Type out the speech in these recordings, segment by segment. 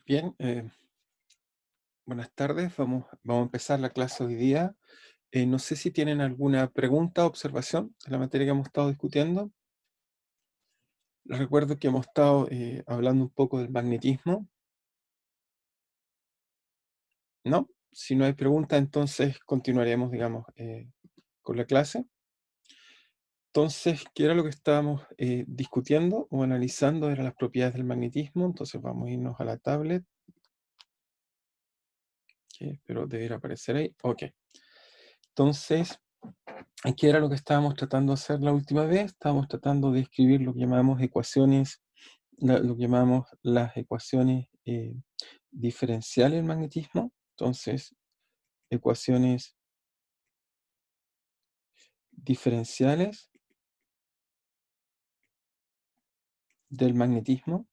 Bien, buenas tardes. Vamos a empezar la clase hoy día. No sé si tienen alguna pregunta o observación de la materia que hemos estado discutiendo. Les recuerdo que hemos estado hablando un poco del magnetismo, ¿no? Si no hay pregunta, entonces continuaremos, digamos, con la clase. Entonces, ¿qué era lo que estábamos discutiendo o analizando? Eran las propiedades del magnetismo. Entonces vamos a irnos a la tablet, que espero debiera aparecer ahí. Ok. Entonces, ¿qué era lo que estábamos tratando de hacer la última vez? Estábamos tratando de escribir lo que llamamos ecuaciones, lo que llamamos las ecuaciones diferenciales del magnetismo. Entonces, ecuaciones diferenciales del magnetismo.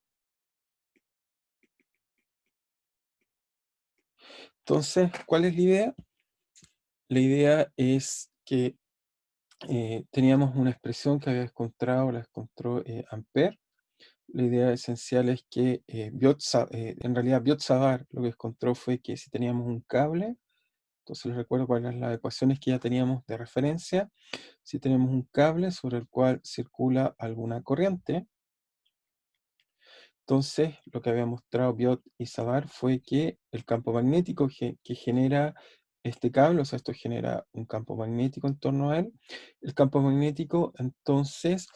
Entonces, ¿cuál es la idea? La idea es que teníamos una expresión que había encontrado, la encontró Ampère. La idea esencial es que en realidad Biot-Savart lo que encontró fue que si teníamos un cable. Entonces les recuerdo cuáles eran las ecuaciones que ya teníamos de referencia. Si tenemos un cable sobre el cual circula alguna corriente, entonces lo que había mostrado Biot y Savart fue que el campo magnético que genera este cable, o sea, esto genera un campo magnético en torno a él. El campo magnético entonces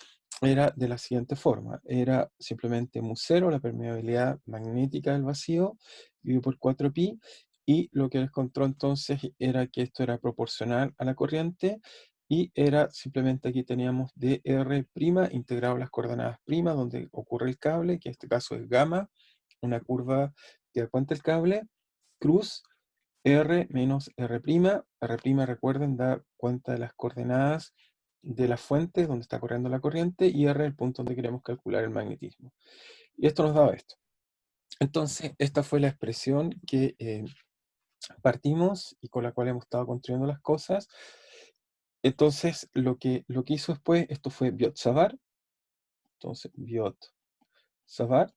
era de la siguiente forma: era simplemente mu0, la permeabilidad magnética del vacío, dividido por 4pi, y lo que les encontró entonces era que esto era proporcional a la corriente, y era simplemente aquí teníamos dr' integrado a las coordenadas prima, donde ocurre el cable, que en este caso es gamma, una curva que da cuenta el cable, cruz r menos r'. R', recuerden, da cuenta de las coordenadas de la fuente donde está corriendo la corriente, y r el punto donde queremos calcular el magnetismo. Y esto nos daba esto. Entonces, esta fue la expresión que partimos y con la cual hemos estado construyendo las cosas. Entonces, lo que hizo después, esto fue Biot-Savart. Entonces, Biot-Savart.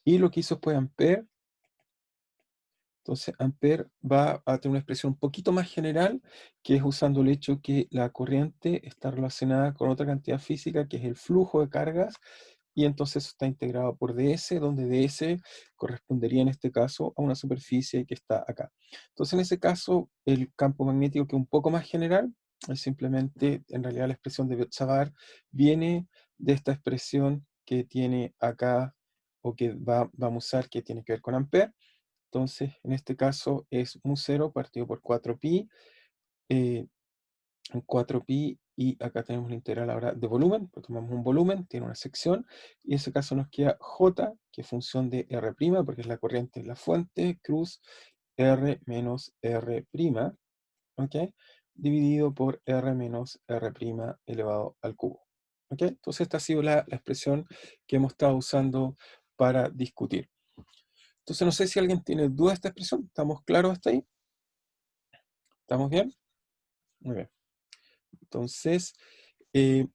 Y lo que hizo después Ampère. Entonces, Ampère va a tener una expresión un poquito más general, que es usando el hecho que la corriente está relacionada con otra cantidad física, que es el flujo de cargas, y entonces eso está integrado por ds, donde ds correspondería en este caso a una superficie que está acá. Entonces, en ese caso, el campo magnético, que es un poco más general, es simplemente, en realidad, la expresión de Biot-Savart viene de esta expresión que tiene acá, o que vamos a usar, que tiene que ver con Ampère. Entonces, en este caso es mu0 partido por 4pi, 4pi, y acá tenemos la integral ahora de volumen, porque tomamos un volumen, tiene una sección, y en ese caso nos queda j, que es función de r', porque es la corriente en la fuente, cruz r menos r', ¿ok? Dividido por r menos r' elevado al cubo. ¿Ok? Entonces esta ha sido la expresión que hemos estado usando para discutir. Entonces no sé si alguien tiene duda de esta expresión. ¿Estamos claros hasta ahí? ¿Estamos bien? Muy bien. Entonces, eh,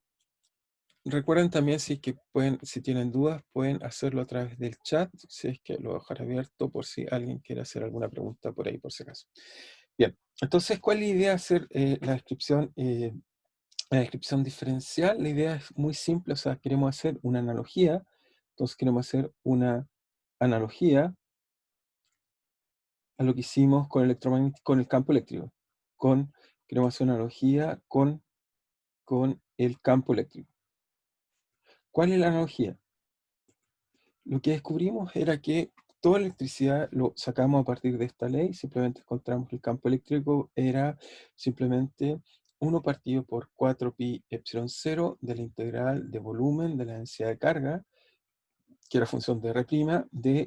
recuerden también, si tienen dudas, pueden hacerlo a través del chat, si es que lo voy a dejar abierto por si alguien quiere hacer alguna pregunta por ahí, por si acaso. Bien, entonces, ¿cuál es la idea de hacer la descripción diferencial? La idea es muy simple, o sea, queremos hacer una analogía. Entonces queremos hacer una analogía a lo que hicimos con el campo eléctrico. Queremos hacer una analogía con el campo eléctrico. ¿Cuál es la analogía? Lo que descubrimos era que toda electricidad lo sacamos a partir de esta ley. Simplemente encontramos que el campo eléctrico era simplemente 1 partido por 4pi epsilon 0 de la integral de volumen de la densidad de carga, que era función de R',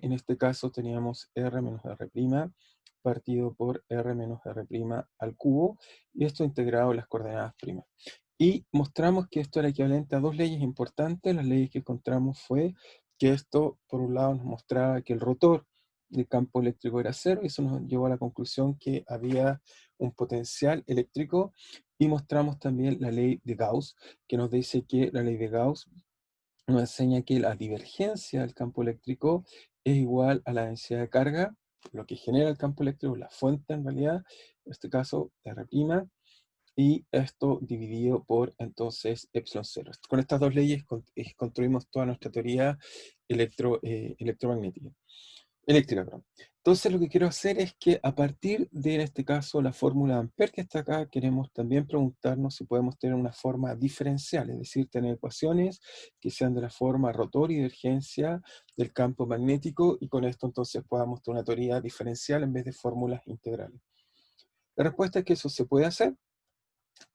en este caso teníamos R menos R' partido por R menos R' al cubo, y esto integrado en las coordenadas primas. Y mostramos que esto era equivalente a dos leyes importantes. Las leyes que encontramos fue que esto, por un lado, nos mostraba que el rotor del campo eléctrico era cero, y eso nos llevó a la conclusión que había un potencial eléctrico, y mostramos también la ley de Gauss, que nos dice que la ley de Gauss nos enseña que la divergencia del campo eléctrico es igual a la densidad de carga, lo que genera el campo eléctrico, la fuente en realidad, en este caso R', y esto dividido por entonces epsilon cero. Con estas dos leyes construimos toda nuestra teoría electromagnética. Eléctrica, perdón. Entonces lo que quiero hacer es que a partir de, en este caso, la fórmula de Ampère que está acá, queremos también preguntarnos si podemos tener una forma diferencial, es decir, tener ecuaciones que sean de la forma rotor y divergencia del campo magnético, y con esto entonces podamos tener una teoría diferencial en vez de fórmulas integrales. La respuesta es que eso se puede hacer.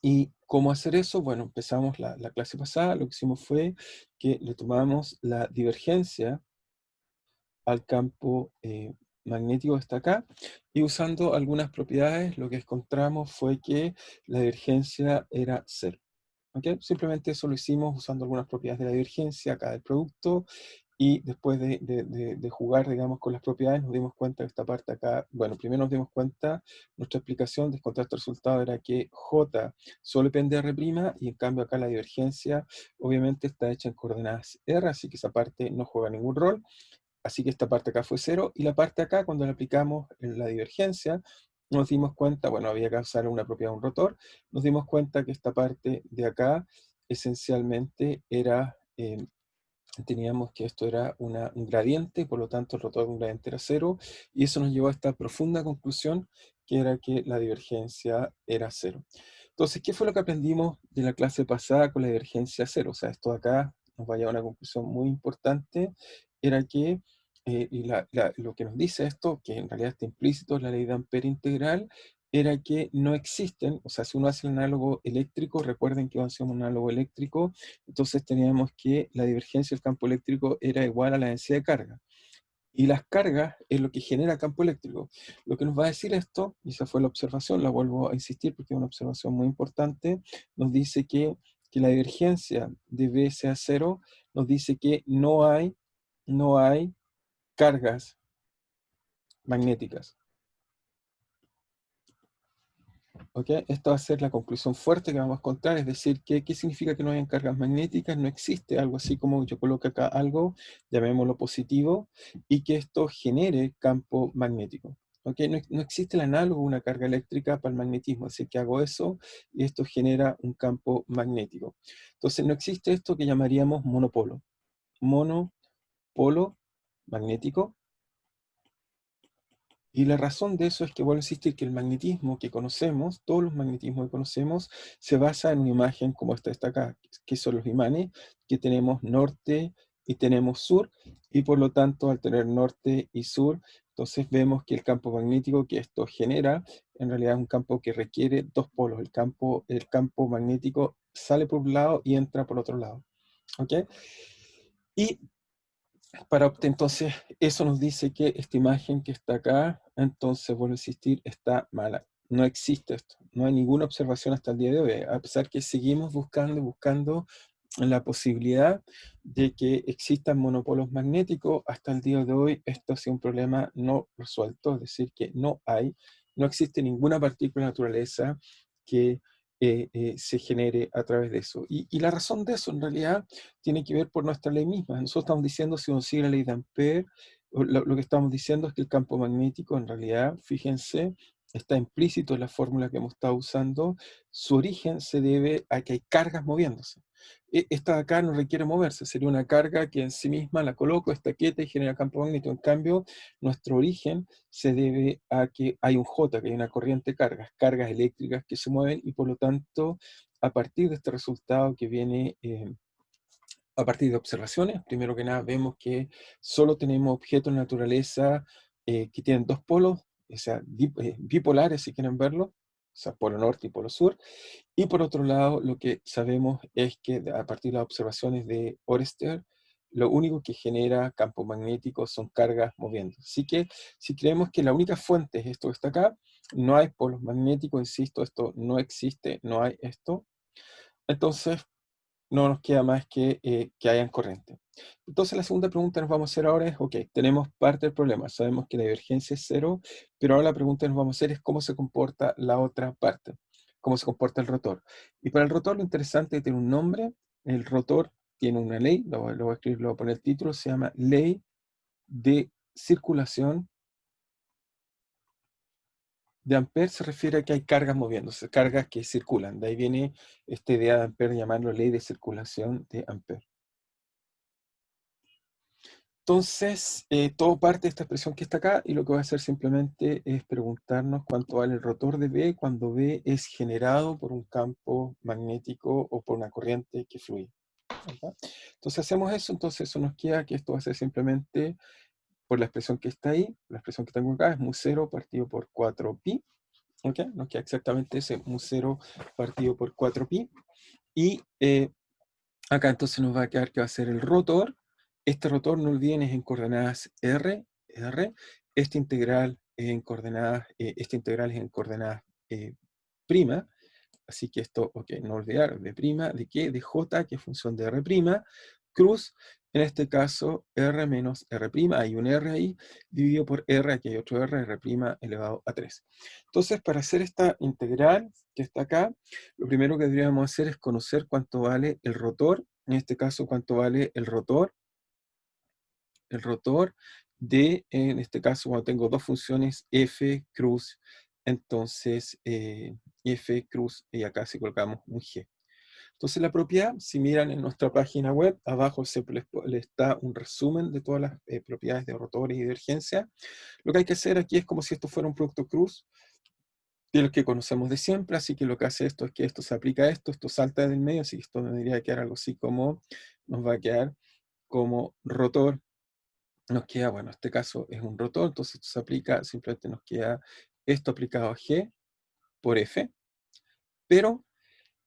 ¿Y cómo hacer eso? Bueno, empezamos la clase pasada, lo que hicimos fue que le tomamos la divergencia al campo magnético que está acá, y usando algunas propiedades lo que encontramos fue que la divergencia era cero. ¿Okay? Simplemente eso lo hicimos usando algunas propiedades de la divergencia acá del producto, y después de jugar, digamos, con las propiedades, nos dimos cuenta que esta parte acá, bueno, primero nos dimos cuenta, nuestra explicación de encontrar este resultado era que J solo depende de R', y en cambio acá la divergencia obviamente está hecha en coordenadas R, así que esa parte no juega ningún rol. Así que esta parte acá fue cero, y la parte acá, cuando le aplicamos en la divergencia, nos dimos cuenta, bueno, había que usar una propiedad de un rotor, nos dimos cuenta que esta parte de acá esencialmente era, teníamos que esto era un gradiente, por lo tanto el rotor de un gradiente era cero, y eso nos llevó a esta profunda conclusión, que era que la divergencia era cero. Entonces, ¿qué fue lo que aprendimos de la clase pasada con la divergencia cero? O sea, esto de acá nos va a llevar a una conclusión muy importante, era que, lo que nos dice esto, que en realidad está implícito en la ley de Ampère integral, era que no existen, o sea, si uno hace el análogo eléctrico, recuerden que va a ser un análogo eléctrico, entonces teníamos que la divergencia del campo eléctrico era igual a la densidad de carga. Y las cargas es lo que genera campo eléctrico. Lo que nos va a decir esto, y esa fue la observación, la vuelvo a insistir porque es una observación muy importante, nos dice que la divergencia de B sea cero, nos dice que no hay cargas magnéticas. ¿Okay? Esta va a ser la conclusión fuerte que vamos a encontrar, es decir, ¿qué significa que no hayan cargas magnéticas? No existe algo así como yo coloco acá algo, llamémoslo positivo, y que esto genere campo magnético. ¿Okay? No existe el análogo de una carga eléctrica para el magnetismo, así que hago eso y esto genera un campo magnético. Entonces no existe esto que llamaríamos monopolo. Monopolo magnético. Y la razón de eso es que vuelvo a insistir que el magnetismo que conocemos, todos los magnetismos que conocemos, se basa en una imagen como esta está acá, que son los imanes, que tenemos norte y tenemos sur, y por lo tanto al tener norte y sur, entonces vemos que el campo magnético que esto genera, en realidad es un campo que requiere dos polos. El campo magnético sale por un lado y entra por otro lado. ¿Ok? Y entonces, eso nos dice que esta imagen que está acá, entonces, vuelvo a insistir, está mala. No existe esto. No hay ninguna observación hasta el día de hoy, a pesar que seguimos buscando y buscando la posibilidad de que existan monopolos magnéticos. Hasta el día de hoy, esto ha sido un problema no resuelto, es decir, que no existe ninguna partícula de la naturaleza que se genere a través de eso. Y la razón de eso, en realidad, tiene que ver por nuestra ley misma. Nosotros estamos diciendo, si uno sigue la ley de Ampère, lo que estamos diciendo es que el campo magnético, en realidad, fíjense, está implícito en la fórmula que hemos estado usando, su origen se debe a que hay cargas moviéndose. Esta de acá no requiere moverse, sería una carga que en sí misma la coloco, está quieta y genera campo magnético. En cambio, nuestro origen se debe a que hay un J, que hay una corriente de cargas eléctricas que se mueven, y por lo tanto, a partir de este resultado que viene a partir de observaciones, primero que nada vemos que solo tenemos objetos en la naturaleza que tienen dos polos, o sea, bipolares si quieren verlo, o sea, polo norte y polo sur. Y por otro lado, lo que sabemos es que a partir de las observaciones de Oerster, lo único que genera campo magnético son cargas moviendo. Así que si creemos que la única fuente es esto que está acá, no hay polos magnéticos, insisto, esto no existe, no hay esto, entonces no nos queda más que hayan corriente. Entonces la segunda pregunta que nos vamos a hacer ahora es, ok, tenemos parte del problema, sabemos que la divergencia es cero, pero ahora la pregunta que nos vamos a hacer es cómo se comporta la otra parte, cómo se comporta el rotor. Y para el rotor lo interesante es que tiene un nombre, el rotor tiene una ley, lo voy a escribir, lo voy a poner el título, se llama ley de circulación de Ampère se refiere a que hay cargas moviéndose, cargas que circulan. De ahí viene esta idea de Ampère, llamarlo ley de circulación de Ampère. Entonces, todo parte de esta expresión que está acá, y lo que voy a hacer simplemente es preguntarnos cuánto vale el rotor de B cuando B es generado por un campo magnético o por una corriente que fluye. ¿Okay? Entonces hacemos eso, entonces eso nos queda que esto va a ser simplemente por la expresión que está ahí, la expresión que tengo acá es mu0 partido por 4pi. ¿Okay? Nos queda exactamente ese mu0 partido por 4pi. Y acá entonces nos va a quedar que va a ser el rotor. Este rotor, no olviden, es en coordenadas r. Este integral es en coordenadas prima. Así que esto, ok, no olvidar, de prima, ¿de qué? De j, que es función de r', cruz, en este caso, r menos r', hay un r ahí, dividido por r, aquí hay otro r', elevado a 3. Entonces, para hacer esta integral que está acá, lo primero que deberíamos hacer es conocer cuánto vale el rotor, en este caso, cuánto vale el rotor de, en este caso, cuando tengo dos funciones, f cruz, entonces, f cruz, y acá si colocamos un g. Entonces la propiedad, si miran en nuestra página web, abajo siempre les da un resumen de todas las propiedades de rotores y divergencia. Lo que hay que hacer aquí es como si esto fuera un producto cruz, de los que conocemos de siempre, así que lo que hace esto es que esto se aplica a esto, esto salta del medio, así que esto me debería quedar algo así como, nos va a quedar como rotor. Nos queda, bueno, en este caso es un rotor, entonces esto se aplica, simplemente nos queda esto aplicado a G por F, pero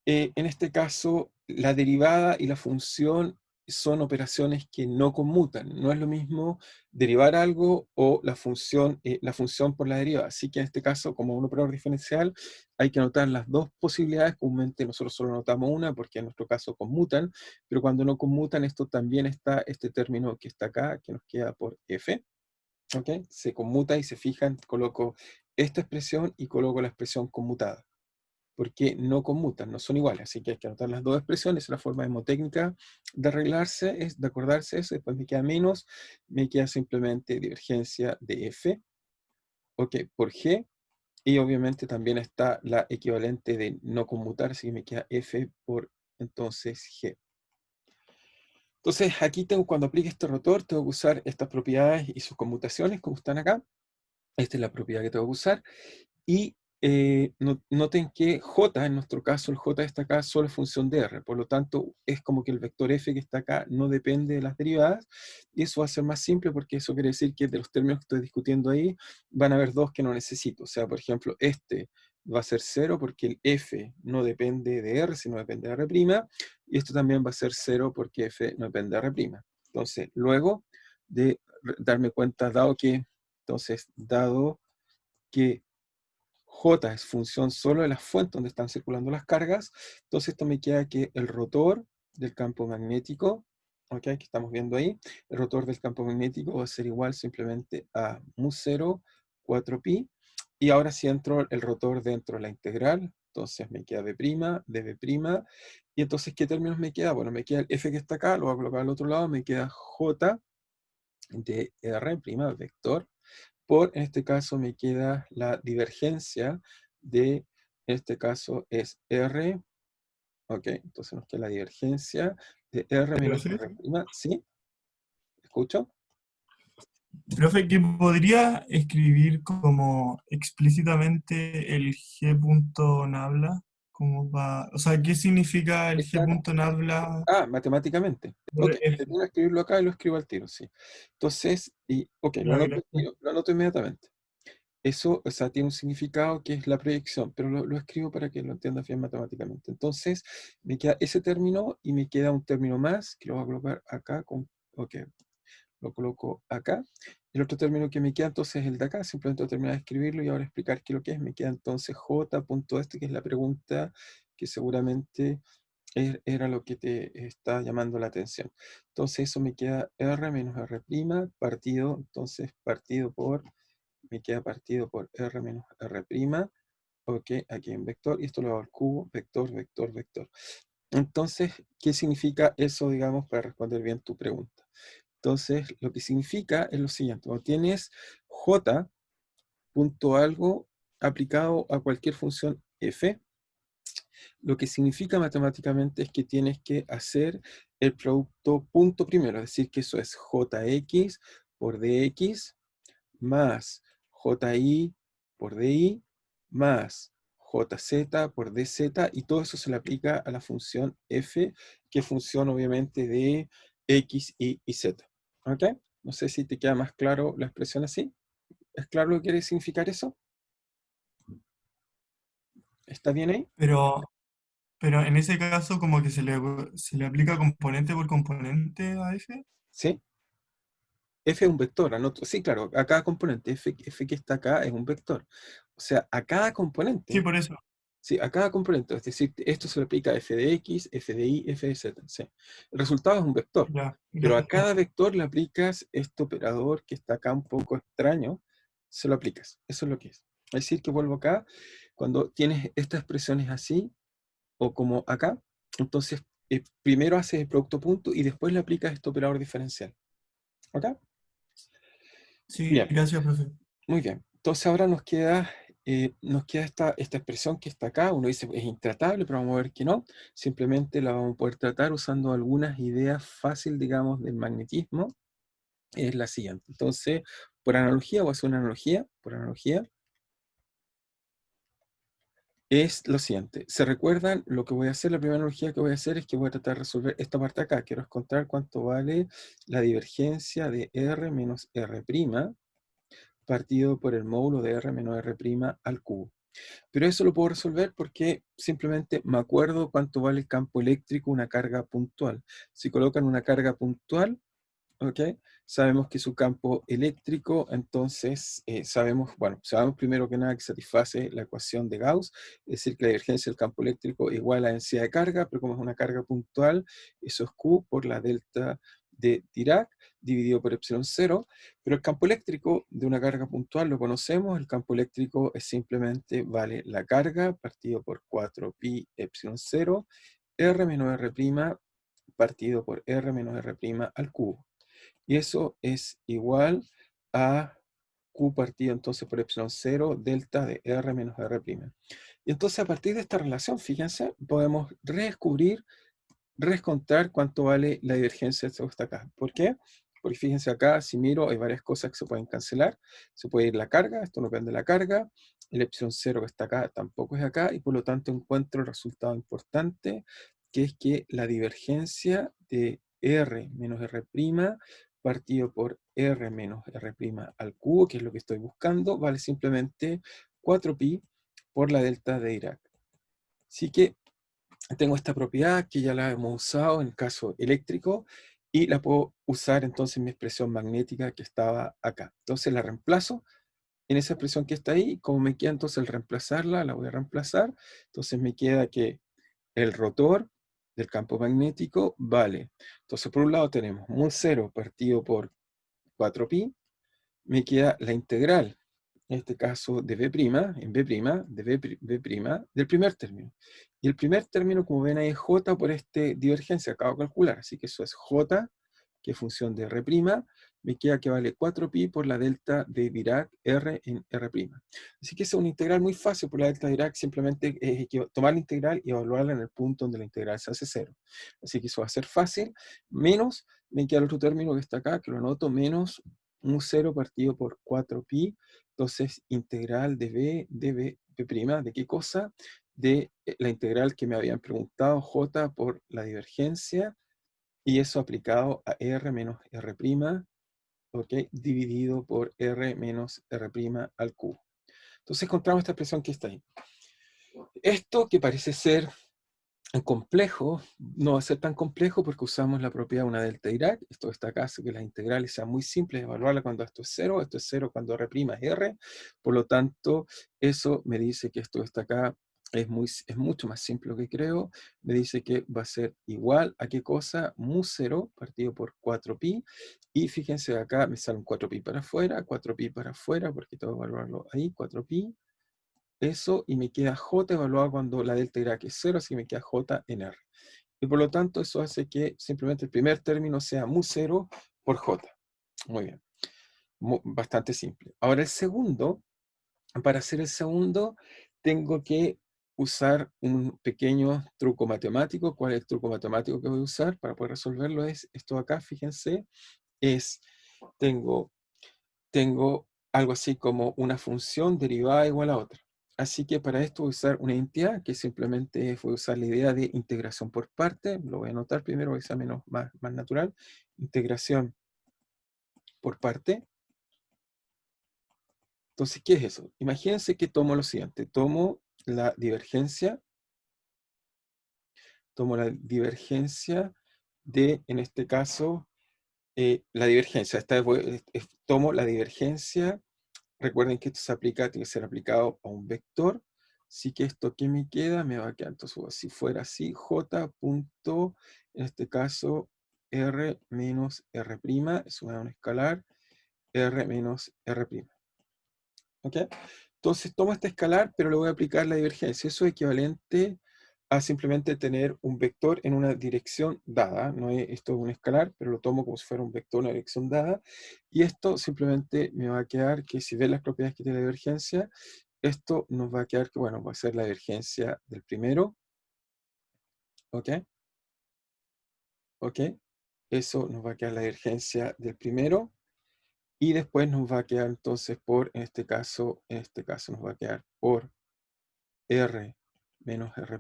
en este caso la derivada y la función son operaciones que no conmutan. No es lo mismo derivar algo o la función por la derivada. Así que en este caso, como un operador diferencial, hay que anotar las dos posibilidades. Comúnmente nosotros solo anotamos una porque en nuestro caso conmutan, pero cuando no conmutan, esto también está este término que está acá, que nos queda por f. ¿Okay? Se conmuta y se fijan, coloco esta expresión y coloco la expresión conmutada, porque no conmutan, no son iguales, así que hay que anotar las dos expresiones. La forma hemotécnica de arreglarse, es de acordarse eso, después me queda menos, me queda simplemente divergencia de f, ok, por g, y obviamente también está la equivalente de no conmutar, así que me queda f por entonces g. Entonces aquí tengo, cuando aplique este rotor, tengo que usar estas propiedades y sus conmutaciones, como están acá. Esta es la propiedad que tengo que usar. Y noten que j, en nuestro caso, el j está acá solo es función de r, por lo tanto, es como que el vector f que está acá no depende de las derivadas, y eso va a ser más simple porque eso quiere decir que de los términos que estoy discutiendo ahí, van a haber dos que no necesito. O sea, por ejemplo, este va a ser 0 porque el f no depende de r, sino depende de r', y esto también va a ser 0 porque f no depende de r'. Entonces, luego de darme cuenta, dado que J es función solo de la fuente donde están circulando las cargas, entonces esto me queda que el rotor del campo magnético, ¿okay? Que estamos viendo ahí, el rotor del campo magnético va a ser igual simplemente a mu0, 4pi, y ahora si entro el rotor dentro de la integral, entonces me queda B', de B', y entonces ¿qué términos me queda? Bueno, me queda el F que está acá, lo voy a colocar al otro lado, me queda J de R', vector, en este caso me queda la divergencia de, en este caso es R, ok, entonces nos queda la divergencia de R menos Profe, R', ¿sí? ¿Escucho? profe, que podría escribir como explícitamente el G punto nabla, como va, o sea, ¿qué significa el G Está acá. punto nabla Matemáticamente. por Ok, F? termino de escribirlo acá y lo escribo al tiro, sí. Entonces, ok, Ya, gracias. lo anoto inmediatamente. Eso, o sea, tiene un significado que es la proyección, pero lo escribo para que lo entiendas bien matemáticamente. Entonces, me queda ese término y me queda un término más, que lo voy a colocar acá, ok, lo coloco acá. El otro término que me queda entonces es el de acá, simplemente voy a terminar de escribirlo y ahora explicar qué es lo que es. Me queda entonces j.este, que es la pregunta que seguramente era lo que te está llamando la atención. Entonces eso me queda r menos r' partido, entonces me queda partido por r menos r', ok, aquí en vector, y esto lo hago al cubo, vector, vector, vector. Entonces, ¿qué significa eso, digamos, para responder bien tu pregunta? Entonces, lo que significa es lo siguiente, cuando tienes j punto algo aplicado a cualquier función f, lo que significa matemáticamente es que tienes que hacer el producto punto primero, es decir, que eso es jx por dx más ji por di más jz por dz, y todo eso se le aplica a la función f, que es función obviamente de x, y z. ¿Ok? No sé si te queda más claro la expresión así. ¿Es claro lo que quiere significar eso? ¿Está bien ahí? Pero, pero en ese caso como que se le aplica componente por componente a f. ¿Sí? F es un vector, sí, claro, a cada componente, F que está acá es un vector. O sea, a cada Sí, componente, por eso. sí, a cada componente, es decir, esto se le aplica a F de X, F de Y, F de Z, sí. El resultado es un vector, Ya, pero a gracias. cada vector le aplicas este operador que está acá un poco extraño, se lo aplicas. Eso es lo que es. Es decir, que vuelvo acá, cuando tienes estas expresiones así, o como acá, entonces primero haces el producto punto y después le aplicas este operador diferencial. ¿Ok? Sí, Bien. gracias, profe. Muy bien. Entonces ahora nos queda esta expresión que está acá. Uno dice es intratable, pero vamos a ver que no. Simplemente la vamos a poder tratar usando algunas ideas fáciles, digamos, del magnetismo. Es la siguiente. Entonces, por analogía, voy a hacer una analogía. Por analogía, es lo siguiente. ¿Se recuerdan lo que voy a hacer? La primera analogía que voy a hacer es que voy a tratar de resolver esta parte acá. Quiero encontrar cuánto vale la divergencia de R menos R' partido por el módulo de R menos R' al cubo. Pero eso lo puedo resolver porque simplemente me acuerdo cuánto vale el campo eléctrico una carga puntual. Si colocan una carga puntual, ¿ok? Sabemos que su campo eléctrico, entonces sabemos primero que nada que satisface la ecuación de Gauss, es decir, que la divergencia del campo eléctrico es igual a la densidad de carga, pero como es una carga puntual, eso es Q por la delta de Dirac dividido por epsilon cero, pero el campo eléctrico de una carga puntual lo conocemos, el campo eléctrico es simplemente vale la carga partido por 4pi epsilon cero, R menos R' partido por R menos R' al cubo. Y eso es igual a Q partido entonces por epsilon cero delta de R menos R'. Y entonces a partir de esta relación, fíjense, podemos redescubrir, rescontar cuánto vale la divergencia de esto que está acá. ¿Por qué? Porque fíjense acá, si miro, hay varias cosas que se pueden cancelar. Se puede ir la carga, esto no depende de la carga. El epsilon cero que está acá tampoco es acá, y por lo tanto encuentro el resultado importante, que es que la divergencia de R menos R' partido por R menos R' al cubo, que es lo que estoy buscando, vale simplemente 4pi por la delta de Dirac. Así que tengo esta propiedad que ya la hemos usado en el caso eléctrico y la puedo usar entonces en mi expresión magnética que estaba acá. Entonces la reemplazo en esa expresión que está ahí. Como me queda entonces el reemplazarla, la voy a reemplazar. Entonces me queda que el rotor del campo magnético vale. Entonces por un lado tenemos mu 0 partido por 4pi, me queda la integral, en este caso de B', en B', de B', del primer término. Y el primer término, como ven ahí, es J por divergencia, acabo de calcular, así que eso es J, que es función de R', me queda que vale 4pi por la delta de Dirac R en R'. Así que esa es una integral muy fácil por la delta de Dirac, simplemente es tomar la integral y evaluarla en el punto donde la integral se hace cero. Así que eso va a ser fácil, menos, me queda el otro término que está acá, que lo anoto, menos un 0 partido por 4pi, entonces integral de b, B', ¿de qué cosa? De la integral que me habían preguntado, j por la divergencia, y eso aplicado a r menos r', ¿ok? Dividido por r menos r' al cubo. Entonces encontramos esta expresión que está ahí. Esto que parece ser complejo, no va a ser tan complejo porque usamos la propiedad de una delta Dirac. Esto está acá, hace que las integrales sean muy simples, evaluarla cuando esto es 0 cuando R' es R. Por lo tanto, eso me dice que esto está acá es mucho más simple que creo. Me dice que va a ser igual a qué cosa, mu 0 partido por 4pi. Y fíjense acá, me sale un 4pi para afuera, 4pi para afuera, porque tengo que evaluarlo ahí, 4pi eso, y me queda J evaluado cuando la delta Dirac es 0, así que me queda J en R. Y por lo tanto eso hace que simplemente el primer término sea mu 0 por J. Muy bien. Bastante simple. Ahora el segundo, para hacer el segundo, tengo que usar un pequeño truco matemático. ¿Cuál es el truco matemático que voy a usar para poder resolverlo? Es esto de acá, fíjense, tengo algo así como una función derivada igual a otra. Así que para esto voy a usar una identidad que simplemente voy a usar la idea de integración por parte. Lo voy a anotar primero, voy a usar más natural. Integración por parte. Entonces, ¿qué es eso? Imagínense que tomo lo siguiente. Tomo la divergencia de, en este caso, la divergencia. Esta vez tomo la divergencia. Recuerden que esto se aplica, tiene que ser aplicado a un vector. Así que esto que me queda, me va a quedar, entonces, si fuera así, j punto, en este caso, r menos r', es un escalar, r menos r'. ¿Ok? Entonces tomo este escalar, pero le voy a aplicar la divergencia. Eso es equivalente a simplemente tener un vector en una dirección dada. No es, esto es un escalar, pero lo tomo como si fuera un vector en una dirección dada. Y esto simplemente me va a quedar que si ven las propiedades que tiene la divergencia, esto nos va a quedar que, bueno, va a ser la divergencia del primero. ¿Ok? ¿Ok? Eso nos va a quedar la divergencia del primero. Y después nos va a quedar entonces en este caso nos va a quedar por R menos R'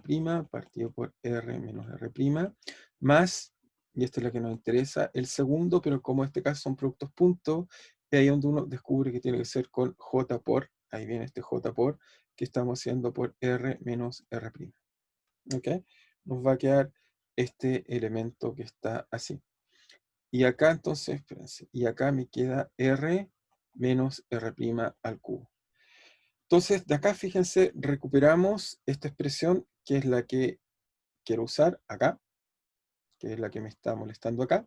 partido por R menos R', más, y esta es la que nos interesa, el segundo, pero como en este caso son productos puntos, es ahí donde uno descubre que tiene que ser con J por, ahí viene este J por, que estamos haciendo por R menos R'. ¿Ok? Nos va a quedar este elemento que está así. Y acá entonces, espérense, y acá me queda R menos R' al cubo. Entonces, de acá, fíjense, recuperamos esta expresión que es la que quiero usar acá, que es la que me está molestando acá.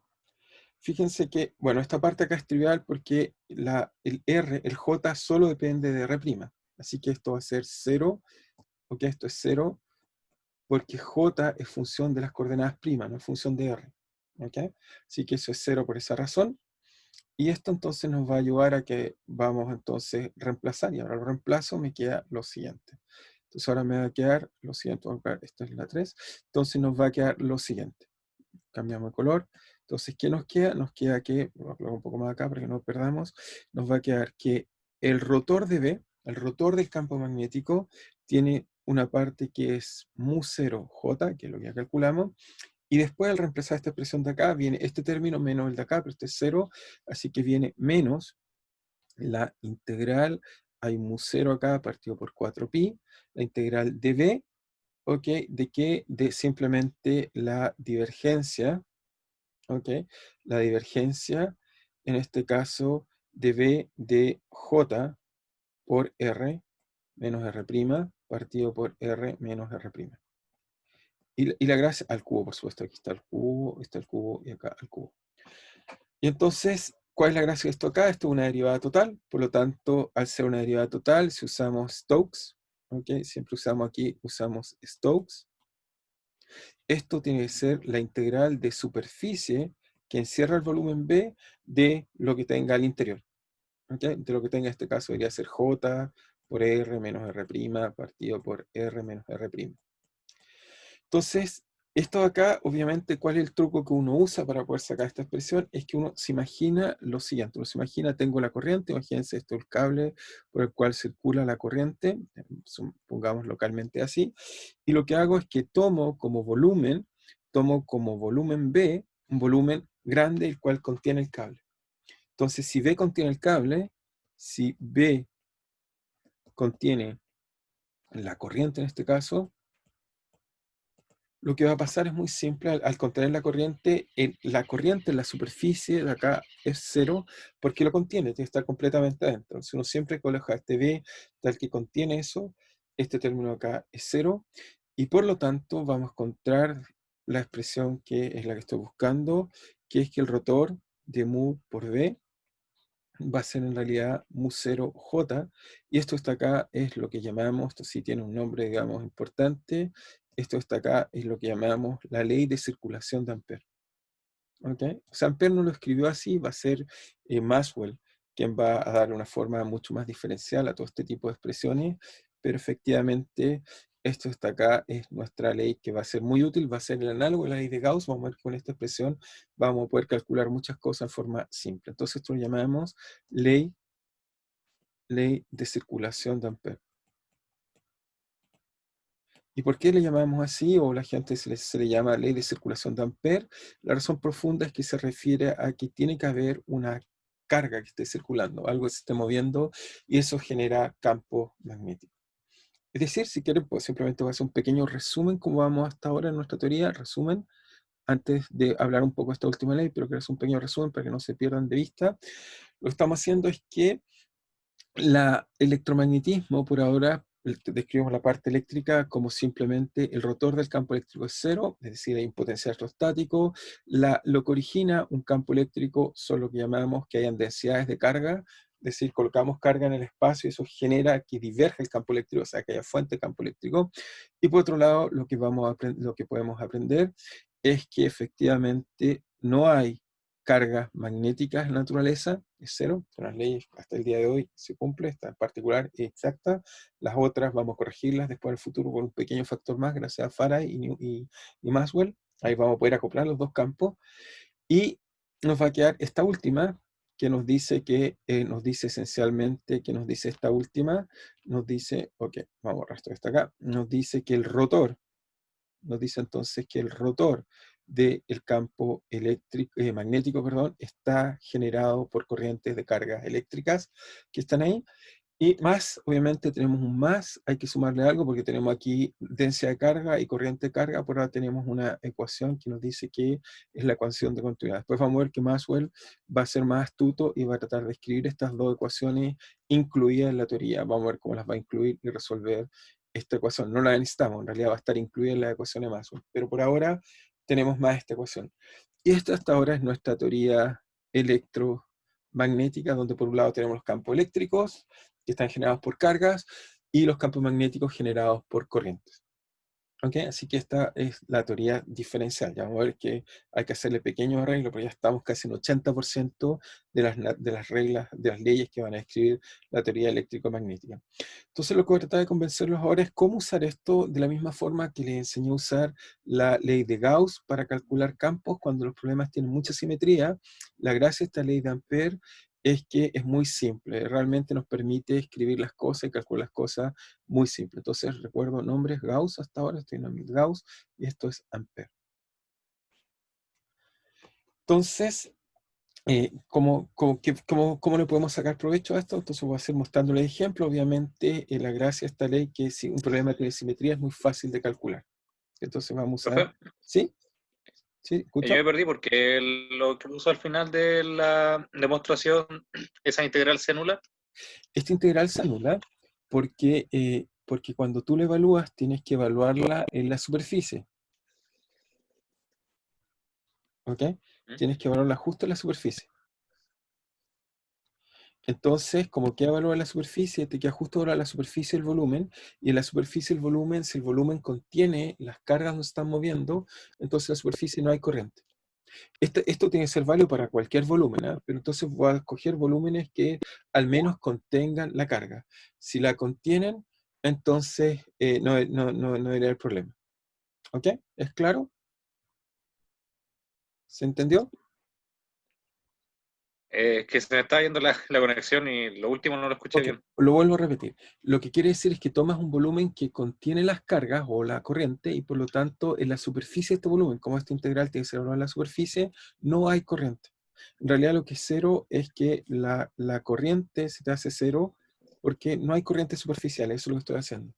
Fíjense que, bueno, esta parte acá es trivial porque el J solo depende de R'. Así que esto va a ser 0, ok, esto es 0, porque J es función de las coordenadas primas, no es función de R. ¿Ok? Así que eso es 0 por esa razón. Y esto entonces nos va a ayudar a que vamos entonces a reemplazar, y ahora lo reemplazo, me queda lo siguiente. Entonces ahora me va a quedar lo siguiente, esta es la 3, entonces nos va a quedar lo siguiente. Cambiamos de color. Entonces, ¿qué nos queda? Nos queda que, voy a colocar un poco más acá para que no perdamos, nos va a quedar que el rotor de B, el rotor del campo magnético, tiene una parte que es mu0J, que es lo que ya calculamos, y después al reemplazar esta expresión de acá, viene este término menos el de acá, pero este es 0, así que viene menos la integral, hay mu0 acá partido por 4pi, la integral de B, ¿ok? ¿De qué? De simplemente la divergencia, ¿ok? La divergencia, en este caso, de B de J por R menos R' partido por R menos R'. Y la gracia al cubo, por supuesto. Aquí está el cubo y acá el cubo. Y entonces, ¿cuál es la gracia de esto acá? Esto es una derivada total. Por lo tanto, al ser una derivada total, si usamos Stokes, ¿ok? Siempre usamos Stokes. Esto tiene que ser la integral de superficie que encierra el volumen B de lo que tenga al interior. ¿Ok? De lo que tenga en este caso debería ser J por R menos R' partido por R menos R'. Entonces, esto de acá, obviamente, ¿cuál es el truco que uno usa para poder sacar esta expresión? Es que uno se imagina lo siguiente. Uno se imagina, tengo la corriente, imagínense esto, el cable por el cual circula la corriente, pongamos localmente así, y lo que hago es que tomo como volumen B, un volumen grande el cual contiene el cable. Entonces, si B contiene el cable, si B contiene la corriente en este caso, lo que va a pasar es muy simple. Al contener la corriente en la superficie de acá es 0, porque lo contiene, tiene que estar completamente adentro. Entonces uno siempre coloca este B tal que contiene eso, este término acá es 0, y por lo tanto vamos a encontrar la expresión que es la que estoy buscando, que es que el rotor de mu por B va a ser en realidad mu0J, y esto está acá es lo que llamamos, esto sí tiene un nombre, digamos, importante, esto está acá es lo que llamamos la ley de circulación de Ampère. ¿ok? O sea, Ampère no lo escribió así, va a ser Maxwell quien va a darle una forma mucho más diferencial a todo este tipo de expresiones, pero efectivamente esto está acá, es nuestra ley que va a ser muy útil, va a ser el análogo de la ley de Gauss. Vamos a ver que con esta expresión vamos a poder calcular muchas cosas en forma simple. Entonces esto lo llamamos ley de circulación de Ampère. ¿Y por qué le llamamos así? O la gente se le llama ley de circulación de Ampère. La razón profunda es que se refiere a que tiene que haber una carga que esté circulando, algo que se esté moviendo, y eso genera campo magnético. Es decir, si quieren, pues simplemente voy a hacer un pequeño resumen, como vamos hasta ahora en nuestra teoría, resumen, antes de hablar un poco de esta última ley, pero quiero hacer un pequeño resumen para que no se pierdan de vista. Lo que estamos haciendo es que la electromagnetismo, por ahora, describimos la parte eléctrica como simplemente el rotor del campo eléctrico es cero, es decir, hay un potencial electrostático. Lo que origina un campo eléctrico son lo que llamamos que hayan densidades de carga, es decir, colocamos carga en el espacio y eso genera que diverja el campo eléctrico, o sea, que haya fuente de campo eléctrico. Y por otro lado, lo que podemos aprender es que efectivamente no hay cargas magnéticas en la naturaleza, es cero, son las leyes hasta el día de hoy se cumple, esta en particular es exacta, las otras vamos a corregirlas después en el futuro con un pequeño factor más, gracias a Faraday y Maxwell, ahí vamos a poder acoplar los dos campos, y nos va a quedar esta última, que nos dice nos dice esencialmente, que nos dice esta última, nos dice, ok, vamos a borrar esto que está acá, nos dice que el rotor, nos dice entonces que el rotor del campo magnético, perdón, está generado por corrientes de cargas eléctricas que están ahí. Y más, obviamente tenemos un más, hay que sumarle algo porque tenemos aquí densidad de carga y corriente de carga, por ahora tenemos una ecuación que nos dice que es la ecuación de continuidad. Después vamos a ver que Maxwell va a ser más astuto y va a tratar de escribir estas dos ecuaciones incluidas en la teoría. Vamos a ver cómo las va a incluir y resolver esta ecuación. No la necesitamos, en realidad va a estar incluida en la ecuación de Maxwell, pero por ahora tenemos más esta ecuación. Y esta hasta ahora es nuestra teoría electromagnética, donde por un lado tenemos los campos eléctricos, que están generados por cargas, y los campos magnéticos generados por corrientes. ¿Okay? Así que esta es la teoría diferencial. Ya vamos a ver que hay que hacerle pequeños arreglos, pero ya estamos casi en 80% de las reglas, de las leyes que van a escribir la teoría eléctrico-magnética. Entonces lo que voy a tratar de convencerlos ahora es cómo usar esto de la misma forma que les enseñé a usar la ley de Gauss para calcular campos cuando los problemas tienen mucha simetría. La gracia de esta ley de Ampère es que es muy simple, realmente nos permite escribir las cosas y calcular las cosas muy simple. Entonces recuerdo nombres Gauss hasta ahora, estoy en Gauss y esto es Ampère. Entonces, ¿cómo le podemos sacar provecho a esto? Entonces voy a hacer mostrándole el ejemplo. Obviamente, la gracia de esta ley que si un problema tiene simetría es muy fácil de calcular. Entonces vamos a usar... Profe, ¿Sí? ¿Sí? yo ¿Escucha? me perdí porque lo que puso al final de la demostración, esa integral se anula. Esta integral se anula porque cuando tú la evalúas tienes que evaluarla en la superficie. ¿Ok? ¿Mm? Tienes que evaluarla justo en la superficie. Entonces, como queda evaluar la superficie, te queda justo ahora la superficie el volumen, y en la superficie el volumen, si el volumen contiene las cargas que se están moviendo, entonces en la superficie no hay corriente. Esto tiene que ser válido para cualquier volumen, ¿eh? Pero entonces voy a escoger volúmenes que al menos contengan la carga. Si la contienen, entonces no debería haber problema. ¿Ok? ¿Es claro? ¿Se entendió? Que se me está yendo la conexión y lo último no lo escuché Ok, bien. lo vuelvo a repetir. Lo que quiere decir es que tomas un volumen que contiene las cargas o la corriente y por lo tanto en la superficie de este volumen, como esta integral tiene que ser en la superficie, no hay corriente. En realidad lo que es cero es que la corriente se te hace cero porque no hay corriente superficial, eso es lo que estoy haciendo.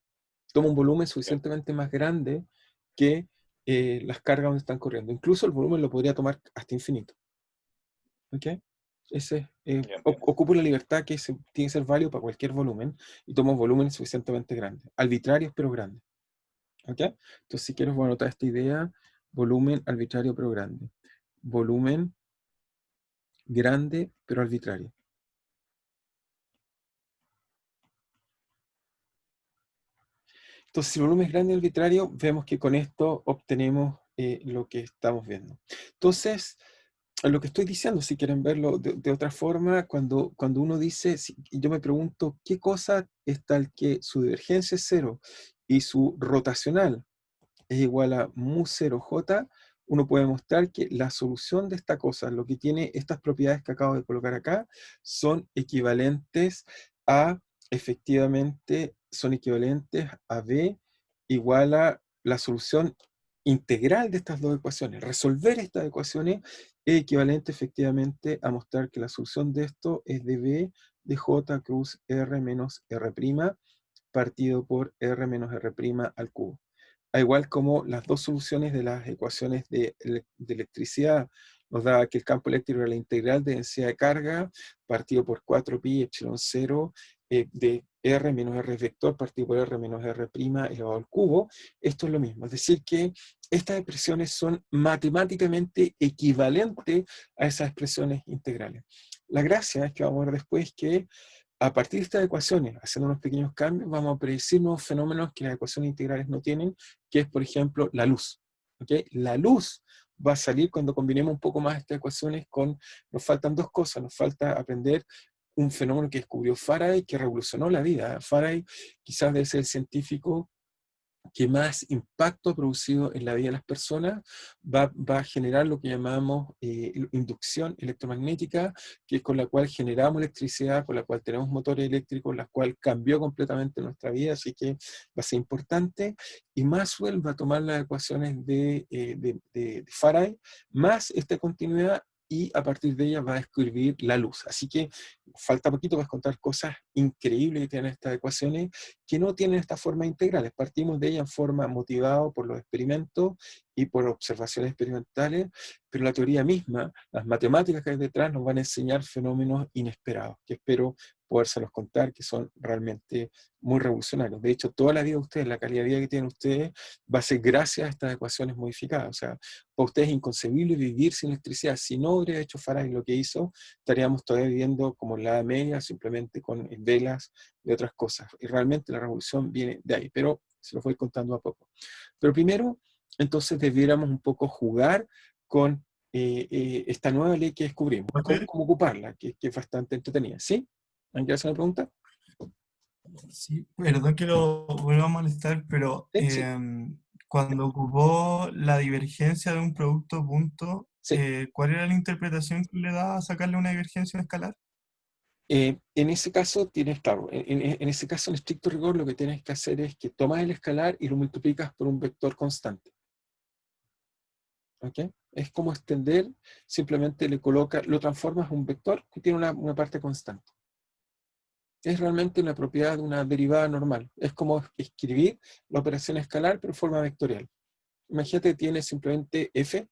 Toma un volumen Bien, suficientemente más grande que las cargas donde están corriendo. Incluso el volumen lo podría tomar hasta infinito. ¿Ok? ya entiendo. Ocupo la libertad que tiene que ser válido para cualquier volumen y tomo volúmenes suficientemente grandes, arbitrarios pero grandes. ¿Ok? Entonces, si quieres, voy a anotar esta idea: volumen arbitrario pero grande. Volumen grande pero arbitrario. Entonces, si el volumen es grande y arbitrario, vemos que con esto obtenemos lo que estamos viendo. Entonces, lo que estoy diciendo, si quieren verlo de otra forma, cuando uno dice, yo me pregunto, ¿qué cosa es tal que su divergencia es 0 y su rotacional es igual a mu0j? Uno puede mostrar que la solución de esta cosa, lo que tiene estas propiedades que acabo de colocar acá, son equivalentes a, efectivamente, son equivalentes a B igual a la solución integral de estas dos ecuaciones. Resolver estas ecuaciones es equivalente efectivamente a mostrar que la solución de esto es de B de J cruz R menos R' partido por R menos R' al cubo. A igual como las dos soluciones de las ecuaciones de electricidad nos da que el campo eléctrico es la integral de densidad de carga partido por 4pi epsilon 0 de R menos R vector partido por R menos R' elevado al cubo. Esto es lo mismo, es decir que estas expresiones son matemáticamente equivalentes a esas expresiones integrales. La gracia es que vamos a ver después que a partir de estas ecuaciones, haciendo unos pequeños cambios, vamos a predecir nuevos fenómenos que las ecuaciones integrales no tienen, que es, por ejemplo, la luz. ¿Okay? La luz va a salir cuando combinemos un poco más estas ecuaciones con... Nos faltan dos cosas. Nos falta aprender un fenómeno que descubrió Faraday, que revolucionó la vida. Faraday quizás debe ser el científico que más impacto ha producido en la vida de las personas, va a generar lo que llamamos inducción electromagnética, que es con la cual generamos electricidad, con la cual tenemos motores eléctricos, la cual cambió completamente nuestra vida, así que va a ser importante. Y Maxwell va a tomar las ecuaciones de Faraday, más esta continuidad, y a partir de ella va a descubrir la luz. Así que falta poquito para contar cosas increíbles que tienen estas ecuaciones, que no tienen estas formas integrales. Partimos de ella en forma motivada por los experimentos y por observaciones experimentales, pero la teoría misma, las matemáticas que hay detrás, nos van a enseñar fenómenos inesperados, que espero podérselos contar, que son realmente muy revolucionarios. De hecho, toda la vida de ustedes, la calidad de vida que tienen ustedes, va a ser gracias a estas ecuaciones modificadas. O sea, para ustedes es inconcebible vivir sin electricidad. Si no hubiera hecho Faraday lo que hizo, estaríamos todavía viviendo como en la Edad Media, simplemente con velas y otras cosas. Y realmente la revolución viene de ahí, pero se los voy contando a poco. Pero primero, entonces debiéramos un poco jugar con esta nueva ley que descubrimos, cómo ocuparla, que es bastante entretenida. ¿Sí? ¿Alguien hace una pregunta? Sí, perdón que lo vuelva a molestar, pero Sí, sí. cuando ocupó la divergencia de un producto punto, Sí. ¿cuál era la interpretación que le da a sacarle una divergencia escalar? En ese caso, tienes, claro, en ese caso, en estricto rigor, lo que tienes que hacer es que tomas el escalar y lo multiplicas por un vector constante. ¿Ok? Es como extender, simplemente lo transformas en un vector que tiene una parte constante. Es realmente una propiedad de una derivada normal. Es como escribir la operación escalar, pero en forma vectorial. Imagínate, tiene simplemente f,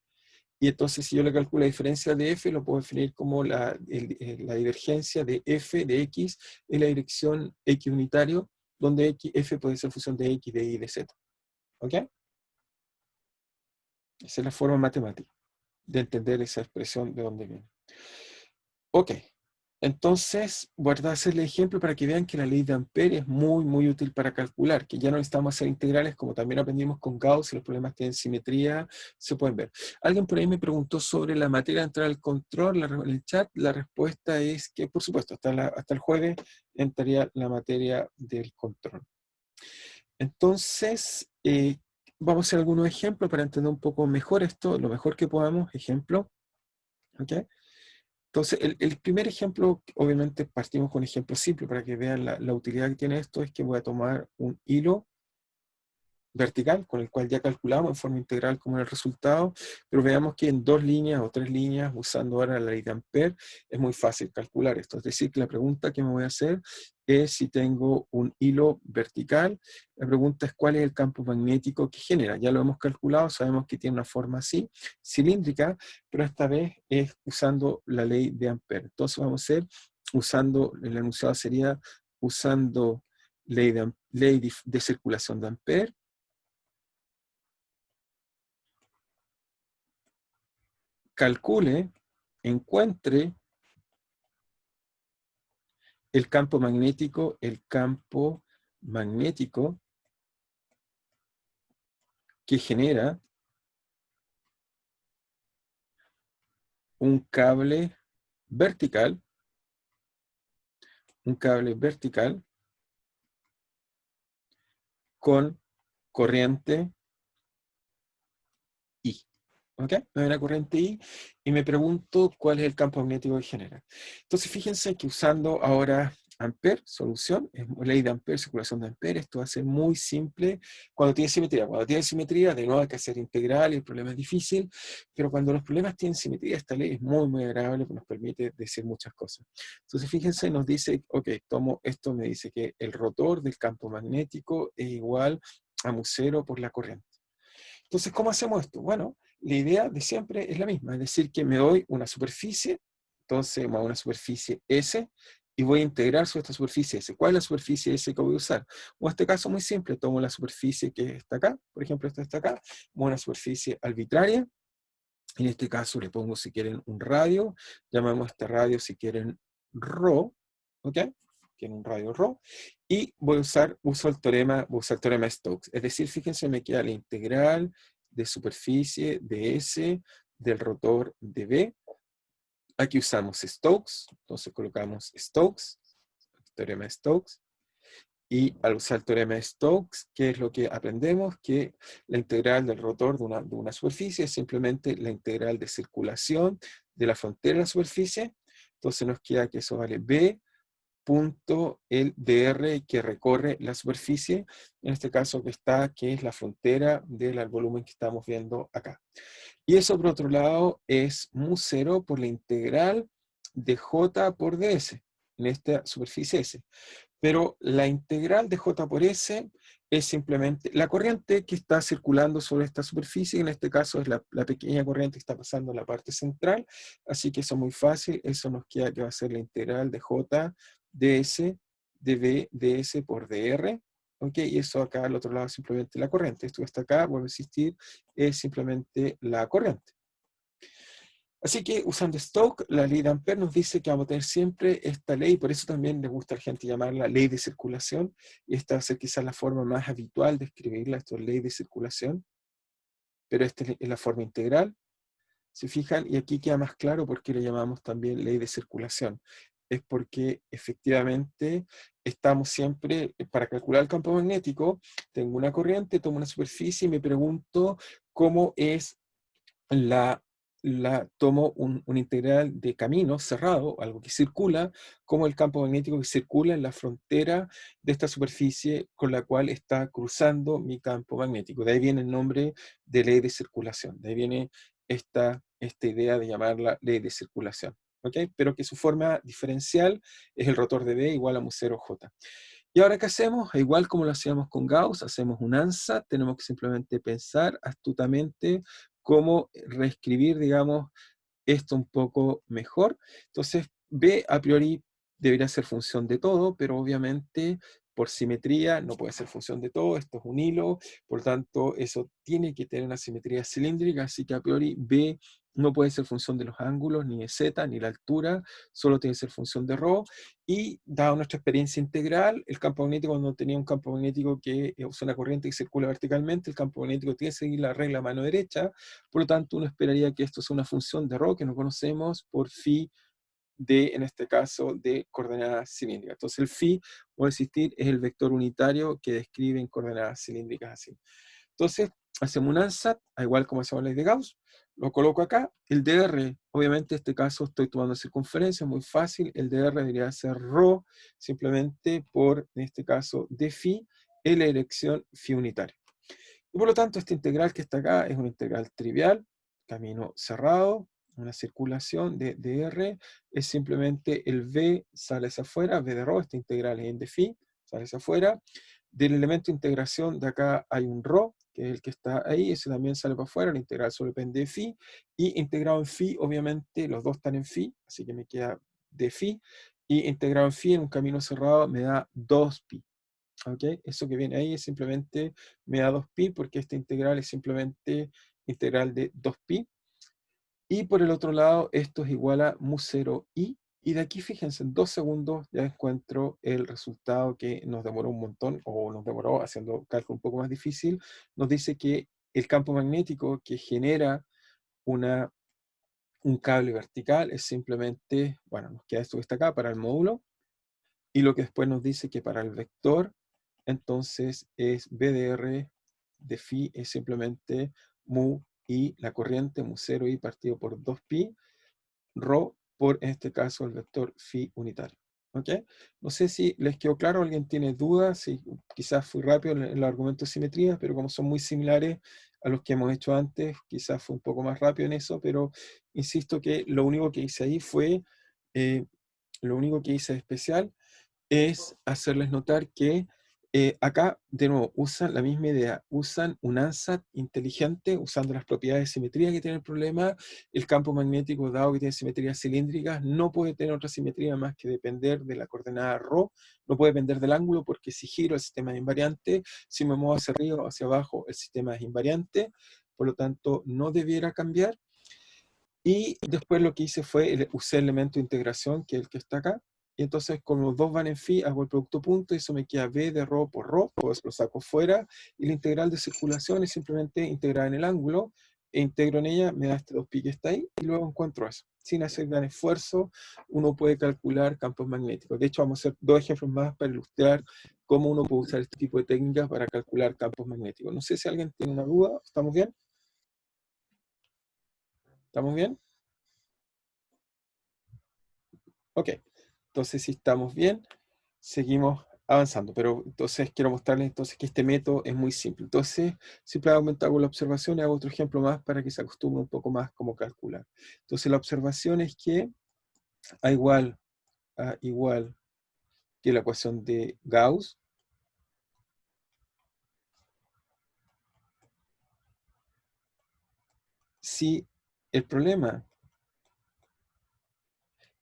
y entonces si yo le calculo la diferencia de f, lo puedo definir como la divergencia de f de x en la dirección x unitario, donde f puede ser función de x, de y, de z. ¿Ok? Esa es la forma matemática de entender esa expresión de dónde viene. Ok. Entonces, voy a hacerle ejemplo para que vean que la ley de Ampère es muy, muy útil para calcular, que ya no necesitamos hacer integrales, como también aprendimos con Gauss, y los problemas tienen simetría, se pueden ver. Alguien por ahí me preguntó sobre la materia de entrar al control en el chat. La respuesta es que, por supuesto, hasta el jueves entraría la materia del control. Entonces, vamos a hacer algunos ejemplos para entender un poco mejor esto, lo mejor que podamos. Ejemplo. ¿Ok? Entonces, el primer ejemplo, obviamente partimos con un ejemplo simple para que vean la utilidad que tiene esto, es que voy a tomar un hilo vertical, con el cual ya calculamos en forma integral como el resultado, pero veamos que en 2 líneas o 3 líneas, usando ahora la ley de Ampère, es muy fácil calcular esto. Es decir, que la pregunta que me voy a hacer es si tengo un hilo vertical, la pregunta es cuál es el campo magnético que genera. Ya lo hemos calculado, sabemos que tiene una forma así, cilíndrica, pero esta vez es usando la ley de Ampère. Entonces vamos a hacer, el enunciado sería usando ley de circulación de Ampère, calcule, encuentre el campo magnético que genera un cable vertical, con corriente I. ¿Ok? Me da una corriente I y me pregunto cuál es el campo magnético que genera. Entonces, fíjense que usando ahora Ampère, solución, es ley de Ampère, circulación de Ampère, esto va a ser muy simple cuando tiene simetría. Cuando tiene simetría, de nuevo hay que hacer integral y el problema es difícil, pero cuando los problemas tienen simetría, esta ley es muy, muy agradable porque nos permite decir muchas cosas. Entonces, fíjense, nos dice, ok, tomo esto, me dice que el rotor del campo magnético es igual a mu0 por la corriente. Entonces, ¿cómo hacemos esto? Bueno, la idea de siempre es la misma, es decir, que me doy una superficie, entonces me doy una superficie S, y voy a integrar sobre esta superficie S. ¿Cuál es la superficie S que voy a usar? O en este caso muy simple, tomo la superficie que está acá, por ejemplo, esta está acá, una superficie arbitraria, en este caso le pongo, si quieren, un radio, llamamos a este radio, si quieren, ρ, ¿ok? Tiene un radio ρ, y uso el teorema de Stokes. Es decir, fíjense, me queda la integral de superficie de S del rotor de B. Aquí usamos Stokes, entonces colocamos Stokes, teorema de Stokes, y al usar el teorema de Stokes, ¿qué es lo que aprendemos? Que la integral del rotor de una superficie es simplemente la integral de circulación de la frontera de la superficie. Entonces nos queda que eso vale B punto el dr que recorre la superficie, en este caso que es la frontera del volumen que estamos viendo acá. Y eso, por otro lado, es mu0 por la integral de J por ds, en esta superficie S. Pero la integral de J por S es simplemente la corriente que está circulando sobre esta superficie, en este caso es la pequeña corriente que está pasando en la parte central, así que eso es muy fácil, eso nos queda que va a ser la integral de J ds de B ds por dr, ¿ok? Y eso acá al otro lado es simplemente la corriente, esto que está acá, vuelve a existir, es simplemente la corriente. Así que usando Stokes, la ley de Ampère nos dice que vamos a tener siempre esta ley, por eso también le gusta a la gente llamarla ley de circulación, y esta va a ser quizás la forma más habitual de escribirla, esto es ley de circulación, pero esta es la forma integral, se fijan, y aquí queda más claro por qué le llamamos también ley de circulación. Es porque efectivamente estamos siempre, para calcular el campo magnético, tengo una corriente, tomo una superficie y me pregunto cómo es tomo un integral de camino cerrado, algo que circula, como el campo magnético que circula en la frontera de esta superficie con la cual está cruzando mi campo magnético. De ahí viene el nombre de ley de circulación, de ahí viene esta idea de llamarla ley de circulación. ¿Okay? Pero que su forma diferencial es el rotor de B igual a mu0J. ¿Y ahora qué hacemos? Igual como lo hacíamos con Gauss, hacemos un ansatz, tenemos que simplemente pensar astutamente cómo reescribir, digamos, esto un poco mejor. Entonces, B a priori debería ser función de todo, pero obviamente por simetría no puede ser función de todo, esto es un hilo, por tanto eso tiene que tener una simetría cilíndrica, así que a priori B no puede ser función de los ángulos, ni de Z, ni la altura, solo tiene que ser función de ρ, y dado nuestra experiencia integral, el campo magnético, cuando tenía un campo magnético que usa una corriente que circula verticalmente, el campo magnético tiene que seguir la regla mano derecha, por lo tanto uno esperaría que esto sea una función de ρ que no conocemos por phi de, en este caso, de coordenadas cilíndricas. Entonces el phi, puede existir, es el vector unitario que describe en coordenadas cilíndricas así. Entonces, hacemos un ansatz, igual como hacemos la ley de Gauss, lo coloco acá, el dr, obviamente en este caso estoy tomando circunferencia, muy fácil, el dr debería ser ρ, simplemente por, en este caso, de phi, en la dirección phi unitaria. Y por lo tanto, esta integral que está acá es una integral trivial, camino cerrado, una circulación de dr, es simplemente el v sale hacia afuera, v de ρ, esta integral es en de phi, sale hacia afuera. Del elemento de integración de acá hay un ρ, que es el que está ahí, ese también sale para afuera, la integral solo depende de phi, y integrado en phi, obviamente los dos están en phi, así que me queda de phi, y integrado en phi en un camino cerrado me da 2pi. ¿Okay? Eso que viene ahí es simplemente me da 2pi porque esta integral es simplemente integral de 2pi. Y por el otro lado, esto es igual a mu0i. Y de aquí, fíjense, en 2 segundos ya encuentro el resultado que nos demoró un montón, o nos demoró haciendo cálculo un poco más difícil. Nos dice que el campo magnético que genera una un cable vertical es simplemente, bueno, nos queda esto que está acá para el módulo, y lo que después nos dice que para el vector, entonces es BDR de phi es simplemente mu i, la corriente, mu 0 i partido por 2pi, rho por, en este caso, el vector phi unitario. ¿Ok? No sé si les quedó claro, alguien tiene dudas, si quizás fui rápido en los argumentos de simetría, pero como son muy similares a los que hemos hecho antes, quizás fue un poco más rápido en eso, pero insisto que lo único que hice ahí fue, lo único que hice de especial es hacerles notar que acá, de nuevo, usan la misma idea, usan un ANSAT inteligente, usando las propiedades de simetría que tiene el problema. El campo magnético, dado que tiene simetrías cilíndricas, no puede tener otra simetría más que depender de la coordenada ρ, no puede depender del ángulo, porque si giro el sistema es invariante, si me muevo hacia arriba o hacia abajo, el sistema es invariante, por lo tanto, no debiera cambiar. Y después lo que hice fue, usé el elemento de integración, que es el que está acá, y entonces como los dos van en phi, hago el producto punto, y eso me queda b de rho por rho, pues lo saco fuera, y la integral de circulación es simplemente integrar en el ángulo, e integro en ella, me da este 2pi que está ahí, y luego encuentro eso. Sin hacer gran esfuerzo, uno puede calcular campos magnéticos. De hecho, vamos a hacer 2 ejemplos más para ilustrar cómo uno puede usar este tipo de técnicas para calcular campos magnéticos. No sé si alguien tiene una duda. ¿Estamos bien? ¿Estamos bien? Ok, entonces si estamos bien, seguimos avanzando, pero entonces quiero mostrarles entonces que este método es muy simple. Entonces, simplemente hago la observación y hago otro ejemplo más para que se acostumbre un poco más cómo calcular. Entonces la observación es que a igual que la ecuación de Gauss, si el problema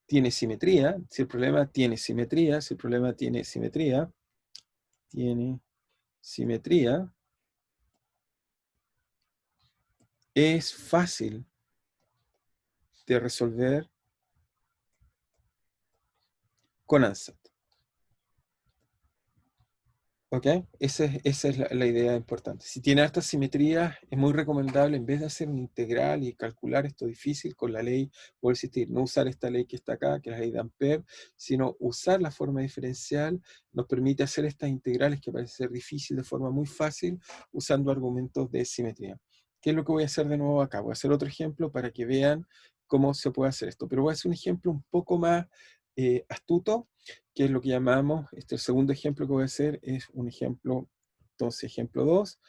tiene simetría, si el problema tiene simetría, si el problema tiene simetría, es fácil de resolver con ANSAT. ¿Ok? Esa es la idea importante. Si tiene altas simetrías, es muy recomendable, en vez de hacer un integral y calcular esto difícil con la ley, poder existir, no usar esta ley que está acá, que es la ley de Ampère, sino usar la forma diferencial, nos permite hacer estas integrales que parecen ser difíciles de forma muy fácil, usando argumentos de simetría. ¿Qué es lo que voy a hacer de nuevo acá? Voy a hacer otro ejemplo para que vean cómo se puede hacer esto, pero voy a hacer un ejemplo un poco más astuto, que es lo que llamamos, el segundo ejemplo que voy a hacer es un ejemplo, entonces ejemplo 2,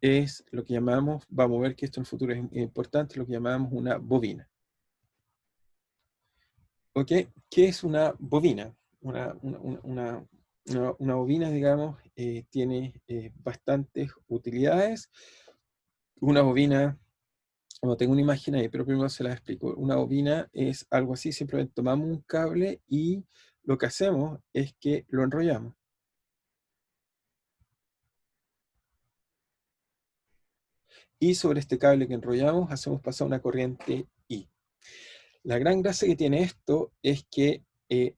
es lo que llamamos, vamos a ver que esto en el futuro es importante, lo que llamamos una bobina. ¿Ok? ¿Qué es una bobina? Una bobina, digamos, tiene bastantes utilidades. Una bobina, no tengo una imagen ahí, pero primero se las explico. Una bobina es algo así, simplemente tomamos un cable y lo que hacemos es que lo enrollamos. Y sobre este cable que enrollamos hacemos pasar una corriente I. La gran gracia que tiene esto es que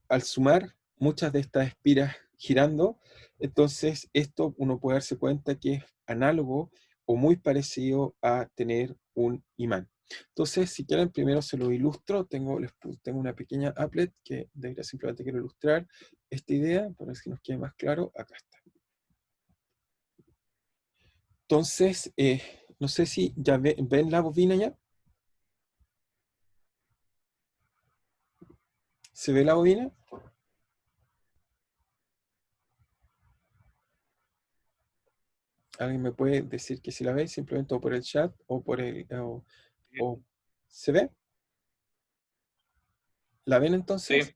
al sumar muchas de estas espiras girando, entonces esto uno puede darse cuenta que es análogo o muy parecido a tener un imán. Entonces, si quieren, primero se lo ilustro. Tengo una pequeña applet que debería simplemente quiero ilustrar esta idea para ver si nos quede más claro. Acá está. Entonces, no sé si ya ven la bobina ya. ¿Se ve la bobina? ¿Alguien me puede decir que si la ve simplemente o por el chat o por el... o- ¿se ve? ¿La ven entonces? Sí,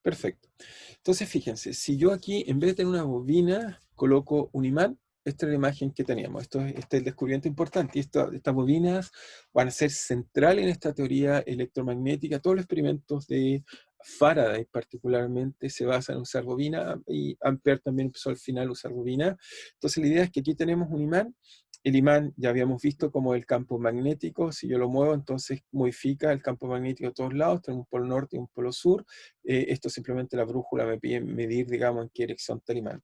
Perfecto. Entonces, fíjense, si yo aquí, en vez de tener una bobina, coloco un imán, esta es la imagen que teníamos. Este es el descubrimiento importante. Y estas bobinas van a ser centrales en esta teoría electromagnética. Todos los experimentos de Faraday, particularmente, se basan en usar bobina, y Ampère también empezó al final a usar bobina. Entonces, la idea es que aquí tenemos un imán. El imán ya habíamos visto como el campo magnético. Si yo lo muevo, entonces modifica el campo magnético a todos lados. Tenemos un polo norte y un polo sur. Esto simplemente la brújula me pide medir, digamos, en qué dirección está el imán.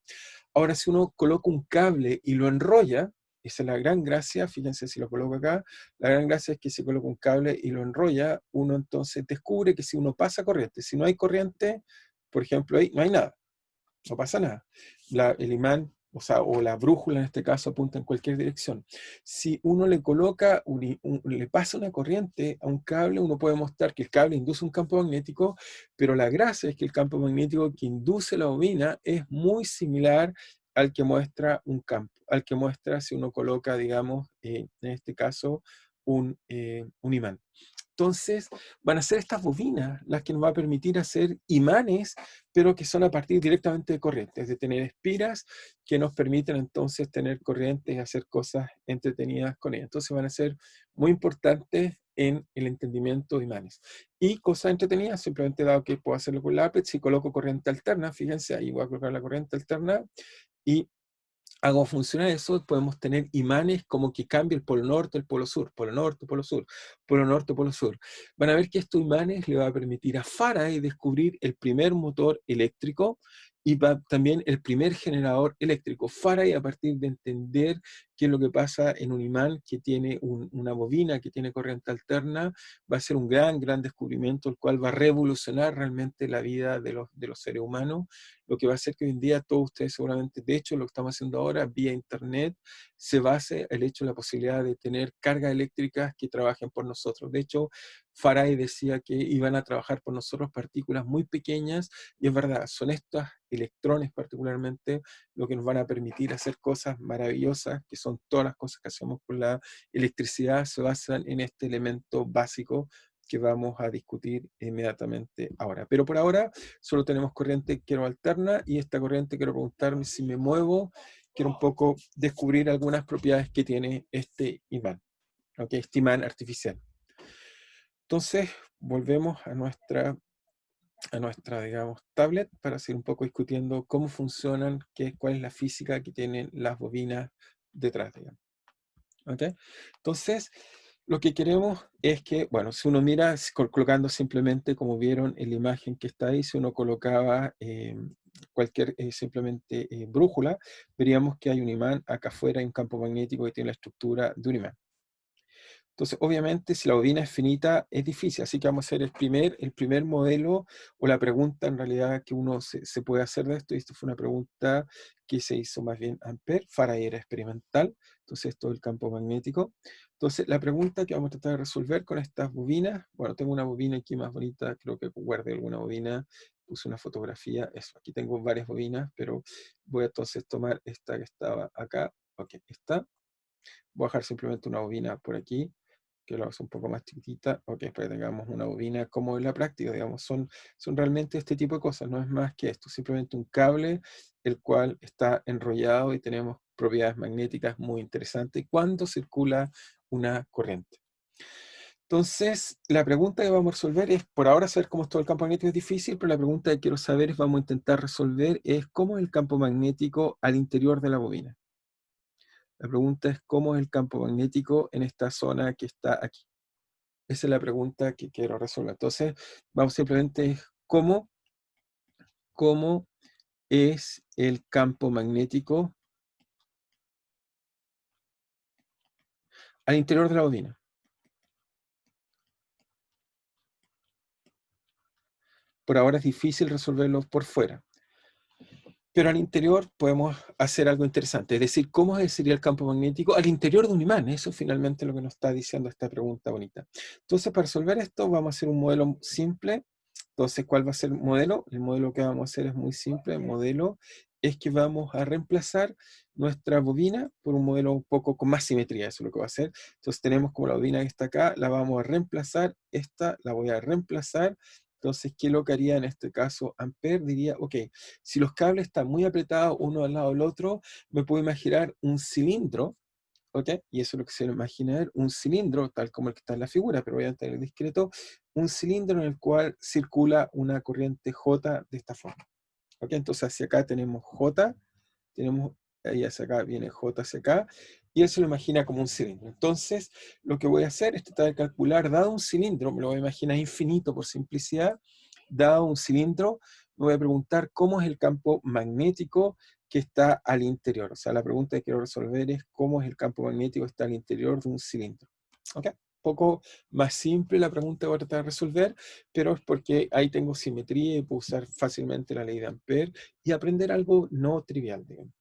Ahora, si uno coloca un cable y lo enrolla, Esa es la gran gracia, fíjense si lo coloco acá, la gran gracia es que si coloca un cable y lo enrolla, uno entonces descubre que si uno pasa corriente, si no hay corriente, por ejemplo, ahí no hay nada, no pasa nada. El imán, o sea, o la brújula en este caso, apunta en cualquier dirección. Si uno le coloca, le pasa una corriente a un cable, uno puede mostrar que el cable induce un campo magnético, pero la gracia es que el campo magnético que induce la bobina es muy similar al que muestra un campo, al que muestra si uno coloca, digamos, en este caso, un imán. Entonces, van a ser estas bobinas las que nos va a permitir hacer imanes, pero que son a partir directamente de corrientes, de tener espiras que nos permiten entonces tener corrientes y hacer cosas entretenidas con ellas. Entonces van a ser muy importantes en el entendimiento de imanes. Y cosas entretenidas, simplemente dado que puedo hacerlo con lápiz, si coloco corriente alterna, fíjense, ahí voy a colocar la corriente alterna y hago funcionar eso, podemos tener imanes como que cambia el polo norte, el polo sur, polo norte, polo sur, polo norte, polo sur. Van a ver que estos imanes le va a permitir a Faraday descubrir el primer motor eléctrico y también el primer generador eléctrico. Faraday, a partir de entender qué es lo que pasa en un imán que tiene una bobina, que tiene corriente alterna, va a ser un gran, gran descubrimiento, el cual va a revolucionar realmente la vida de los seres humanos, lo que va a hacer que hoy en día todos ustedes seguramente, de hecho lo que estamos haciendo ahora vía internet, se base el hecho de la posibilidad de tener cargas eléctricas que trabajen por nosotros. De hecho, Faraday decía que iban a trabajar por nosotros partículas muy pequeñas, y es verdad, son estos electrones particularmente lo que nos van a permitir hacer cosas maravillosas, que son todas las cosas que hacemos con la electricidad, se basan en este elemento básico que vamos a discutir inmediatamente ahora. Pero por ahora solo tenemos corriente quiero alterna, y esta corriente quiero preguntarme si me muevo, quiero un poco descubrir algunas propiedades que tiene este imán, ¿ok? Este imán artificial. Entonces, volvemos a nuestra, digamos, tablet para seguir un poco discutiendo cómo funcionan, cuál es la física que tienen las bobinas detrás, digamos. ¿Ok? Entonces, lo que queremos es que, bueno, si uno mira, colocando simplemente, como vieron en la imagen que está ahí, si uno colocaba cualquier simplemente brújula, veríamos que hay un imán acá afuera, hay un campo magnético que tiene la estructura de un imán. Entonces, obviamente, si la bobina es finita, es difícil, así que vamos a hacer el primer modelo, o la pregunta en realidad que uno se puede hacer de esto, y esto fue una pregunta que se hizo más bien Ampère, Faraday era experimental, entonces esto es el campo magnético. Entonces, la pregunta que vamos a tratar de resolver con estas bobinas, bueno, tengo una bobina aquí más bonita, creo que guardé alguna bobina, puse una fotografía, eso, aquí tengo varias bobinas, pero voy a entonces tomar esta que estaba acá, ok, esta, voy a dejar simplemente una bobina por aquí, que lo hace un poco más chiquitita, ok, para que tengamos una bobina como en la práctica, digamos, son realmente este tipo de cosas, no es más que esto, simplemente un cable, el cual está enrollado y tenemos propiedades magnéticas muy interesantes cuando circula una corriente. Entonces, la pregunta que vamos a resolver es, por ahora saber cómo es todo el campo magnético es difícil, pero la pregunta que quiero saber, vamos a intentar resolver, es cómo es el campo magnético al interior de la bobina. La pregunta es cómo es el campo magnético en esta zona que está aquí. Esa es la pregunta que quiero resolver. Entonces, vamos simplemente cómo es el campo magnético al interior de la bobina. Por ahora es difícil resolverlo por fuera. Pero al interior podemos hacer algo interesante, es decir, ¿cómo sería el campo magnético al interior de un imán? Eso es finalmente lo que nos está diciendo esta pregunta bonita. Entonces, para resolver esto, vamos a hacer un modelo simple. Entonces, ¿cuál va a ser el modelo? El modelo que vamos a hacer es muy simple. El modelo es que vamos a reemplazar nuestra bobina por un modelo un poco con más simetría, eso es lo que va a hacer. Entonces, tenemos como la bobina que está acá, la vamos a reemplazar, esta la voy a reemplazar. Entonces, ¿qué es lo que haría en este caso Ampère? Diría, ok, si los cables están muy apretados uno al lado del otro, me puedo imaginar un cilindro, ¿ok? Y eso es lo que se lo imaginar, un cilindro, tal como el que está en la figura, pero voy a tener discreto, un cilindro en el cual circula una corriente J de esta forma. ¿Ok? Entonces hacia acá tenemos J, tenemos, ahí hacia acá viene J hacia acá, y él se lo imagina como un cilindro. Entonces, lo que voy a hacer es tratar de calcular, dado un cilindro, me lo voy a imaginar infinito por simplicidad, dado un cilindro, me voy a preguntar cómo es el campo magnético que está al interior. O sea, la pregunta que quiero resolver es cómo es el campo magnético que está al interior de un cilindro. ¿Ok? Un poco más simple la pregunta que voy a tratar de resolver, pero es porque ahí tengo simetría y puedo usar fácilmente la ley de Ampère y aprender algo no trivial, digamos,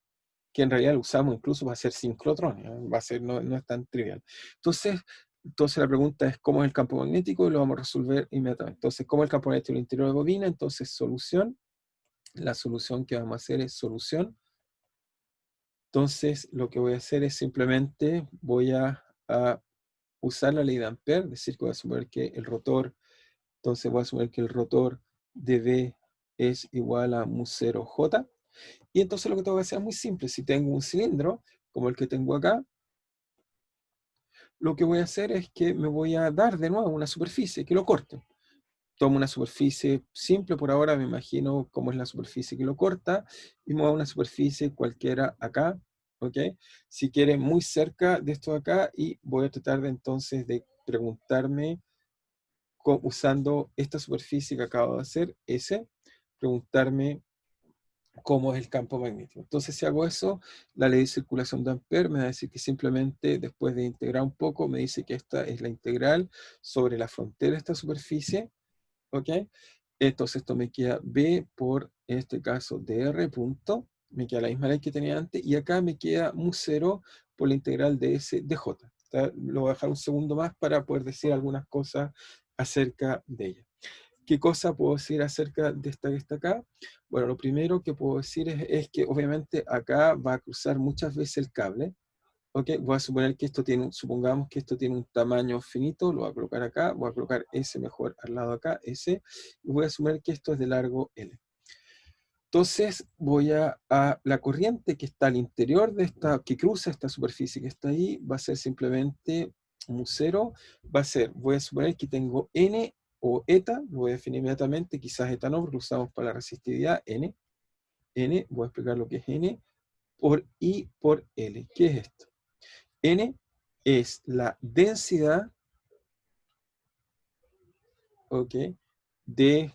que en realidad lo usamos incluso para hacer sincrotrones, ¿eh? Va a ser, no es tan trivial. Entonces la pregunta es cómo es el campo magnético y lo vamos a resolver inmediatamente. Entonces, ¿cómo es el campo magnético en el interior de bobina? Entonces, solución. La solución que vamos a hacer es solución. Entonces, lo que voy a hacer es simplemente voy a usar la ley de Ampère, decir que voy a asumir que el rotor, entonces voy a asumir que el rotor de B es igual a mu0J. Y entonces lo que tengo que hacer es muy simple. Si tengo un cilindro, como el que tengo acá, lo que voy a hacer es que me voy a dar de nuevo una superficie que lo corte. Tomo una superficie simple por ahora, me imagino cómo es la superficie que lo corta, y muevo una superficie cualquiera acá, ¿ok? Si quieren muy cerca de esto de acá, y voy a tratar de entonces de preguntarme, usando esta superficie que acabo de hacer, S, preguntarme cómo es el campo magnético. Entonces, si hago eso, la ley de circulación de Ampère me va a decir que simplemente, después de integrar un poco, me dice que esta es la integral sobre la frontera de esta superficie, ¿ok? Entonces esto me queda B por, en este caso, dr punto, me queda la misma ley que tenía antes, y acá me queda mu0 por la integral de S de J. Lo voy a dejar un segundo más para poder decir algunas cosas acerca de ella. ¿Qué cosa puedo decir acerca de esta que está acá? Bueno, lo primero que puedo decir es que obviamente acá va a cruzar muchas veces el cable. Ok, voy a suponer que esto tiene, supongamos que esto tiene un tamaño finito, lo voy a colocar acá, voy a colocar S mejor al lado acá, S, y voy a asumir que esto es de largo L. Entonces voy la corriente que está al interior de esta, que cruza esta superficie que está ahí, va a ser simplemente mu0, va a ser, voy a suponer que tengo N o eta, lo voy a definir inmediatamente, quizás eta no, porque lo usamos para la resistividad, N, voy a explicar lo que es N, por I por L. ¿Qué es esto? N es la densidad, ¿ok? De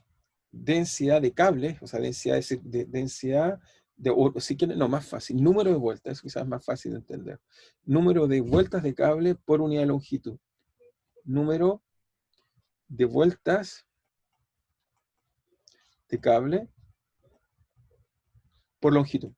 densidad de cables, o sea, densidad de, o si quieren, no, más fácil, número de vueltas, eso quizás es más fácil de entender. Número de vueltas de cable por unidad de longitud. Número de vueltas de cable por longitud.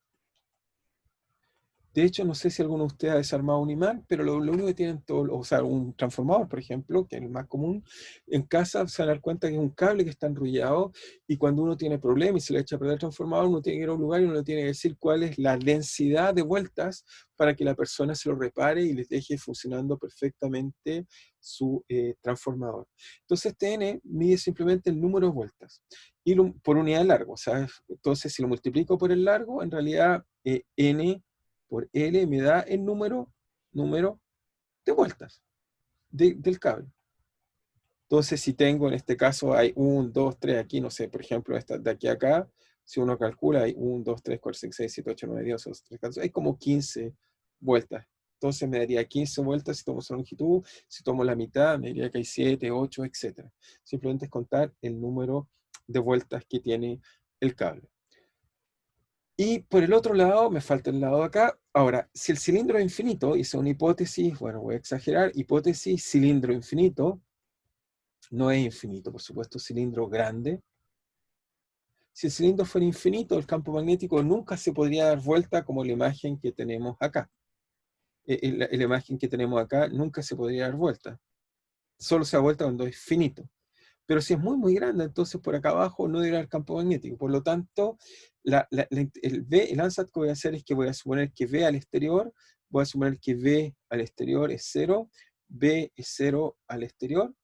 De hecho, no sé si alguno de ustedes ha desarmado un imán, pero lo único que tienen todos, o sea, un transformador, por ejemplo, que es el más común, en casa se van a dar cuenta que es un cable que está enrollado, y cuando uno tiene problemas y se le echa a perder el transformador, uno tiene que ir a un lugar y uno le tiene que decir cuál es la densidad de vueltas para que la persona se lo repare y les deje funcionando perfectamente su transformador. Entonces, TN mide simplemente el número de vueltas y por unidad de largo. O sea, entonces, si lo multiplico por el largo, en realidad N por L me da el número de vueltas del cable. Entonces, si tengo, en este caso, hay 1, 2, 3 aquí, no sé, por ejemplo, de aquí a acá, si uno calcula, hay 1, 2, 3, 4, 5, 6, 7, 8, 9, 10, 11, 13, 14, hay como 15 vueltas. Entonces me daría 15 vueltas si tomo su longitud, si tomo la mitad, me diría que hay 7, 8, etc. Simplemente es contar el número de vueltas que tiene el cable. Y por el otro lado, me falta el lado de acá. Ahora, si el cilindro es infinito, hice una hipótesis, bueno, voy a exagerar, hipótesis cilindro infinito, no es infinito, por supuesto, cilindro grande. Si el cilindro fuera infinito, el campo magnético nunca se podría dar vuelta como la imagen que tenemos acá. La imagen que tenemos acá nunca se podría dar vuelta. Solo se da vuelta cuando es finito. Pero si es muy, muy grande, entonces por acá abajo no debería haber campo magnético. Por lo tanto, el ansatz que voy a hacer es que voy a suponer que V al exterior, voy a suponer que V al exterior es 0, B es 0 al exterior.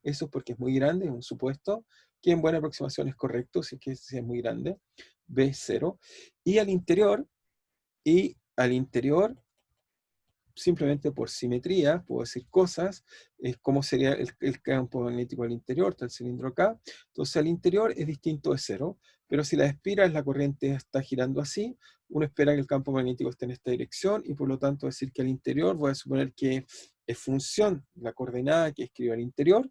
Eso es porque es muy grande, es un supuesto, que en buena aproximación es correcto, si es muy grande. B es 0. Y al interior, simplemente por simetría, puedo decir cosas, es cómo sería el campo magnético al interior, está el cilindro acá. Entonces al interior es distinto de 0, pero si la espiras, la corriente está girando así, uno espera que el campo magnético esté en esta dirección, y por lo tanto decir que al interior, voy a suponer que es función la coordenada que escribe al interior,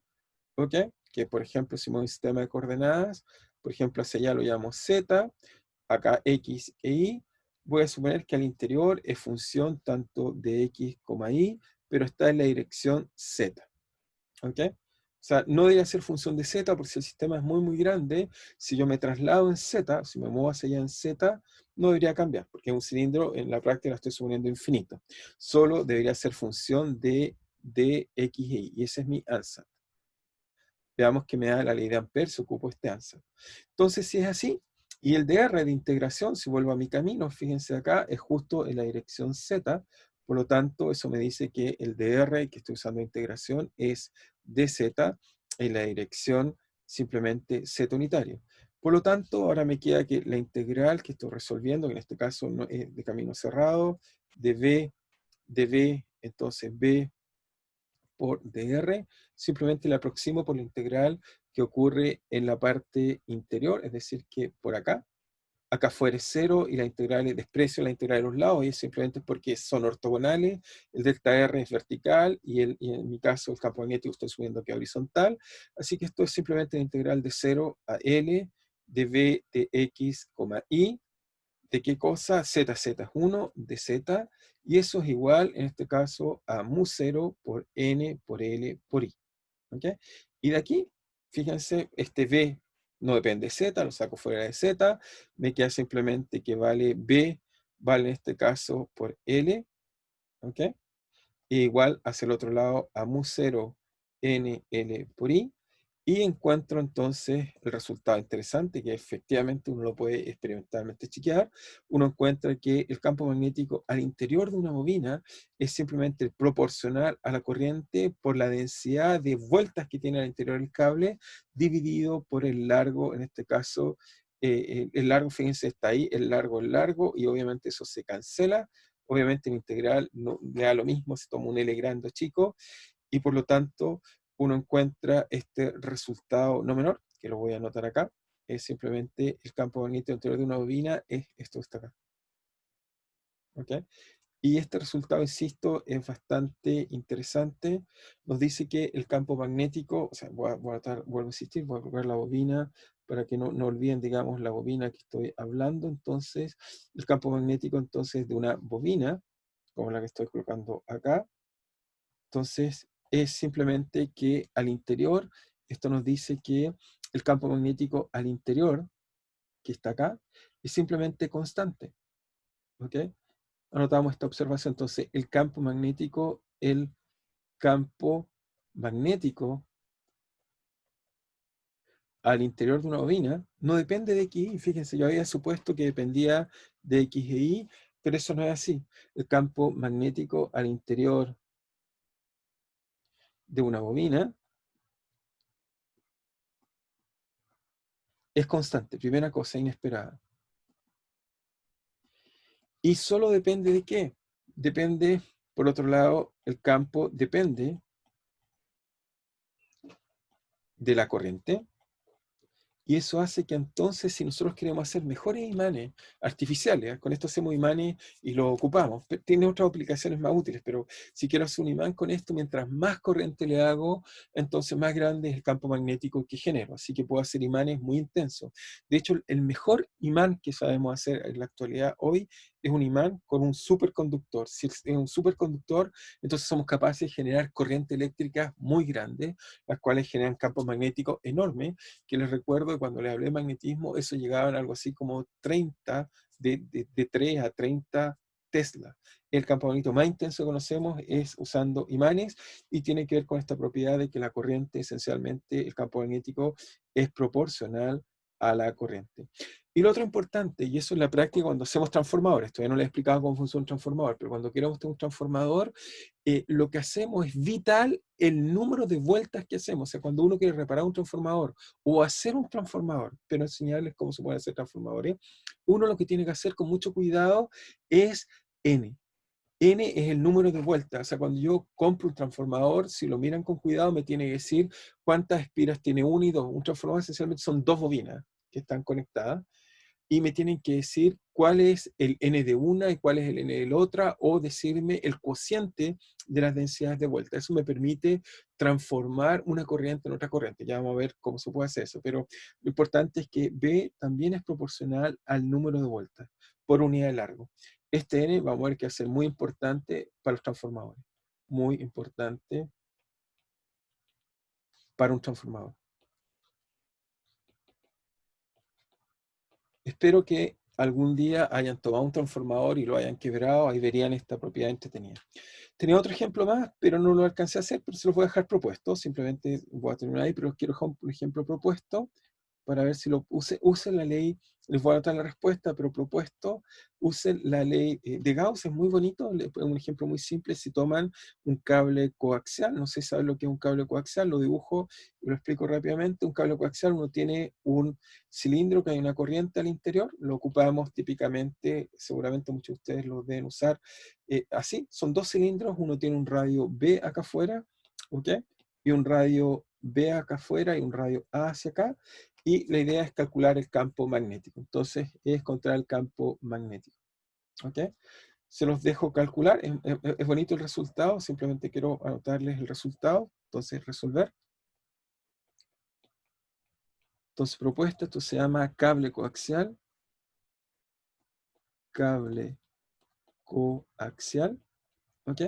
¿ok? Que por ejemplo, si me doy un sistema de coordenadas, por ejemplo, hacia allá lo llamo Z, acá X e Y, voy a suponer que al interior es función tanto de x, y, pero está en la dirección z. ¿Ok? O sea, no debería ser función de z, porque si el sistema es muy grande, si yo me traslado en z, si me muevo hacia allá en z, no debería cambiar, porque es un cilindro, en la práctica lo estoy suponiendo infinito. Solo debería ser función de x e y. Y ese es mi ansatz. Veamos que me da la ley de Ampère si ocupo este ansatz. Entonces, si es así, y el dr de integración, si vuelvo a mi camino, fíjense acá, es justo en la dirección z, por lo tanto, eso me dice que el dr que estoy usando de integración es dz en la dirección simplemente z unitario. Por lo tanto, ahora me queda que la integral que estoy resolviendo, que en este caso no es de camino cerrado, de b, entonces b por dr, simplemente la aproximo por la integral que ocurre en la parte interior, es decir, que por acá fuera 0 y la integral desprecio la integral de los lados, y es simplemente porque son ortogonales, el delta R es vertical y en mi caso el campo magnético estoy subiendo aquí a horizontal, así que esto es simplemente la integral de 0 a L de B de X, Y, ¿de qué cosa? Z es 1 de Z, y eso es igual en este caso a mu 0 por N por L por I. ¿Ok? Y de aquí, fíjense, este B no depende de Z, lo saco fuera de Z, me queda simplemente que vale B, vale en este caso por L, ¿ok? E igual hacia el otro lado a mu 0 NL por I, y encuentro entonces el resultado interesante, que efectivamente uno lo puede experimentalmente chequear. Uno encuentra que el campo magnético al interior de una bobina es simplemente proporcional a la corriente por la densidad de vueltas que tiene al interior del cable, dividido por el largo, en este caso, el largo, fíjense, está ahí, el largo, y obviamente eso se cancela. Obviamente en integral no, me da lo mismo, se toma un L grande o chico, y por lo tanto uno encuentra este resultado no menor, que lo voy a anotar acá, es simplemente el campo magnético interior de una bobina, es esto que está acá. ¿Ok? Y este resultado, insisto, es bastante interesante. Nos dice que el campo magnético, o sea, vuelvo a insistir, voy a colocar la bobina para que no olviden, digamos, la bobina que estoy hablando. Entonces, el campo magnético entonces de una bobina, como la que estoy colocando acá, entonces es simplemente que al interior, esto nos dice que el campo magnético al interior, que está acá, es simplemente constante. ¿Ok? Anotamos esta observación. Entonces, el campo magnético al interior de una bobina no depende de X, y fíjense, yo había supuesto que dependía de X e Y, pero eso no es así. El campo magnético al interior de una bobina es constante, primera cosa inesperada. Y solo depende de qué. Depende, por otro lado, el campo depende de la corriente. Y eso hace que entonces, si nosotros queremos hacer mejores imanes artificiales, con esto hacemos imanes y los ocupamos. Tiene otras aplicaciones más útiles, pero si quiero hacer un imán con esto, mientras más corriente le hago, entonces más grande es el campo magnético que genero. Así que puedo hacer imanes muy intensos. De hecho, el mejor imán que sabemos hacer en la actualidad hoy es un imán con un superconductor. Si es un superconductor, entonces somos capaces de generar corriente eléctrica muy grandes, las cuales generan campos magnéticos enormes, que les recuerdo que cuando les hablé de magnetismo, eso llegaba a algo así como 30, de 3 a 30 Tesla. El campo magnético más intenso que conocemos es usando imanes, y tiene que ver con esta propiedad de que la corriente, esencialmente, el campo magnético es proporcional a la corriente. Y lo otro importante, y eso en la práctica cuando hacemos transformadores, todavía no les he explicado cómo funciona un transformador, pero cuando queremos tener un transformador, lo que hacemos es vital el número de vueltas que hacemos. O sea, cuando uno quiere reparar un transformador o hacer un transformador, pero enseñarles cómo se pueden hacer transformadores, uno lo que tiene que hacer con mucho cuidado es N. N es el número de vueltas. O sea, cuando yo compro un transformador, si lo miran con cuidado, me tiene que decir cuántas espiras tiene uno y dos. Un transformador esencialmente son dos bobinas que están conectadas. y me tienen que decir cuál es el n de una y cuál es el n de la otra, o decirme el cociente de las densidades de vuelta. Eso me permite transformar una corriente en otra corriente. Ya vamos a ver cómo se puede hacer eso, pero lo importante es que B también es proporcional al número de vueltas por unidad de largo. Este n vamos a ver que va a ser muy importante para los transformadores. Muy importante para un transformador. Espero que algún día hayan tomado un transformador y lo hayan quebrado, ahí verían esta propiedad entretenida. Tenía otro ejemplo más, pero no lo alcancé a hacer, pero se los voy a dejar propuesto. Simplemente voy a terminar ahí, pero quiero dejar un ejemplo propuesto para ver si lo usen la ley. Les voy a anotar la respuesta, pero propuesto, usen la ley de Gauss, es muy bonito, un ejemplo muy simple. Si toman un cable coaxial, no sé si saben lo que es un cable coaxial, lo dibujo y lo explico rápidamente. Un cable coaxial, uno tiene un cilindro que hay una corriente al interior, lo ocupamos típicamente, seguramente muchos de ustedes lo deben usar así, son dos cilindros, uno tiene un radio B acá afuera, ¿ok? Y un radio B acá afuera y un radio A hacia acá, y la idea es calcular el campo magnético. Entonces, es encontrar el campo magnético. ¿Ok? Se los dejo calcular. Es bonito el resultado. Simplemente quiero anotarles el resultado. Entonces, resolver. Entonces, propuesta. Esto se llama cable coaxial. Cable coaxial. ¿Ok?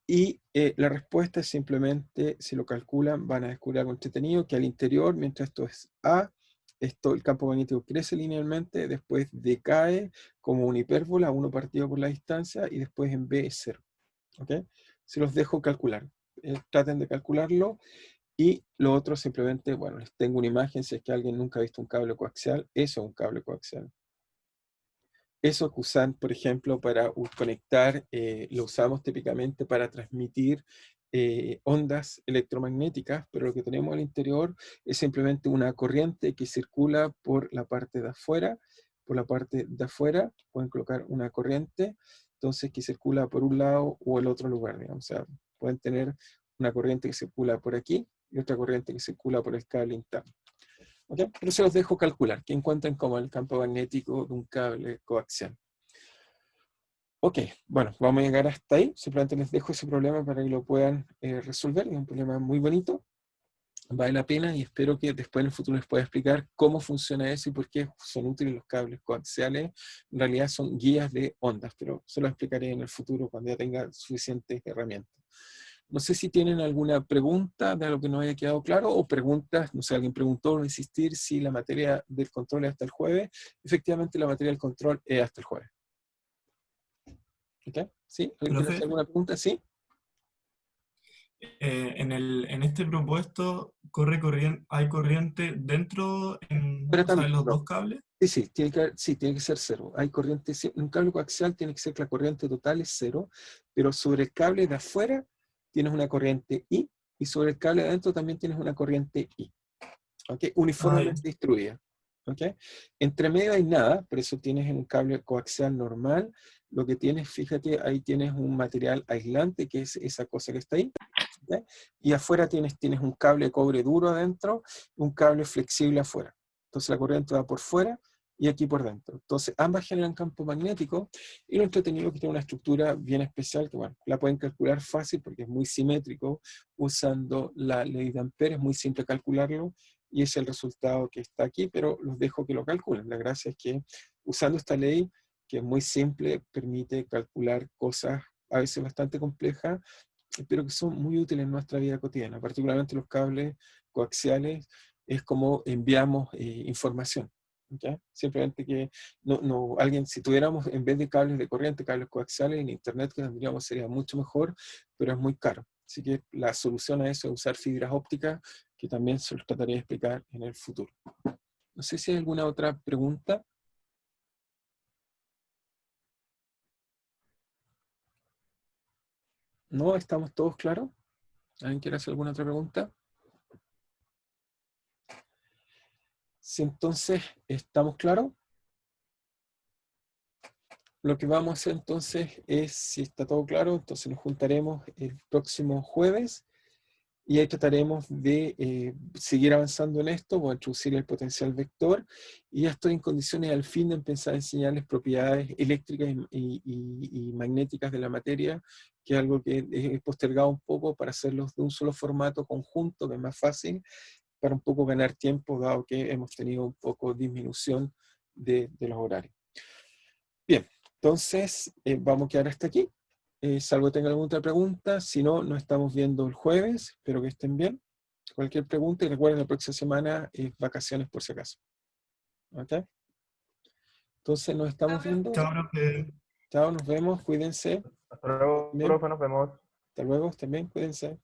Y la respuesta es simplemente, si lo calculan, van a descubrir algo entretenido, que al interior, mientras esto es A, el campo magnético crece linealmente, después decae como una hipérbola, 1 partido por la distancia, y después en B es 0. ¿Ok? Se los dejo calcular. Traten de calcularlo. Y lo otro simplemente, bueno, les tengo una imagen, si es que alguien nunca ha visto un cable coaxial, eso es un cable coaxial. Eso que usan, por ejemplo, para conectar, lo usamos típicamente para transmitir ondas electromagnéticas, pero lo que tenemos al interior es simplemente una corriente que circula por la parte de afuera. Por la parte de afuera pueden colocar una corriente, entonces que circula por un lado o el otro lugar, digamos. O sea, pueden tener una corriente que circula por aquí y otra corriente que circula por el cable interno. ¿Okay? Pero se los dejo calcular, que encuentren como el campo magnético de un cable coaxial. Ok, bueno, vamos a llegar hasta ahí. Simplemente les dejo ese problema para que lo puedan resolver. Es un problema muy bonito, vale la pena, y espero que después en el futuro les pueda explicar cómo funciona eso y por qué son útiles los cables coaxiales. En realidad son guías de ondas, pero se lo explicaré en el futuro cuando ya tenga suficientes herramientas. No sé si tienen alguna pregunta de algo que no haya quedado claro, o preguntas, no sé, alguien preguntó o insistir si la materia del control es hasta el jueves. Efectivamente, la materia del control es hasta el jueves. ¿Ok? ¿Sí? ¿Alguien quiere hacer Profe, alguna pregunta? ¿Sí? en este propuesto hay corriente dentro, Pero o sea, en también, los no. dos cables. Sí, tiene que ser cero. Hay corriente, un cable coaxial tiene que ser que la corriente total es cero, pero sobre el cable de afuera tienes una corriente I, y sobre el cable de adentro también tienes una corriente I. ¿Ok? Ah, ya. Uniformemente distribuida. ¿Ok? Entre medio hay nada, por eso tienes en un cable coaxial normal, lo que tienes, fíjate, ahí tienes un material aislante, que es esa cosa que está ahí. ¿Ok? Y afuera tienes un cable de cobre duro adentro, un cable flexible afuera. Entonces la corriente va por fuera y aquí por dentro. Entonces ambas generan campo magnético, y lo entretenido es que tiene una estructura bien especial que, bueno, la pueden calcular fácil porque es muy simétrico usando la ley de Ampère, es muy simple calcularlo, y es el resultado que está aquí, pero los dejo que lo calculen. La gracia es que usando esta ley, que es muy simple, permite calcular cosas a veces bastante complejas, pero que son muy útiles en nuestra vida cotidiana, particularmente los cables coaxiales. Es como enviamos información. ¿Okay? Simplemente que alguien, si tuviéramos en vez de cables de corriente, cables coaxiales, en internet que tendríamos sería mucho mejor, pero es muy caro. Así que la solución a eso es usar fibras ópticas, que también se los trataría de explicar en el futuro. No sé si hay alguna otra pregunta. ¿No? ¿Estamos todos claros? ¿Alguien quiere hacer alguna otra pregunta? Si entonces estamos claros, lo que vamos a hacer entonces es, si está todo claro, entonces nos juntaremos el próximo jueves y ahí trataremos de seguir avanzando en esto, voy a introducir el potencial vector, y ya estoy en condiciones al fin de empezar a enseñarles propiedades eléctricas y magnéticas de la materia, que es algo que he postergado un poco para hacerlos de un solo formato conjunto, que es más fácil, para un poco ganar tiempo, dado que hemos tenido un poco de disminución de los horarios. Bien, entonces vamos a quedar hasta aquí. Salvo tengan alguna otra pregunta, si no, nos estamos viendo el jueves. Espero que estén bien. Cualquier pregunta, y recuerden, la próxima semana es vacaciones por si acaso. ¿Ok? Entonces nos estamos viendo. Chao, profe. Chao, nos vemos, cuídense. Hasta luego, Bien. profe, nos vemos. Hasta luego, estén bien, cuídense.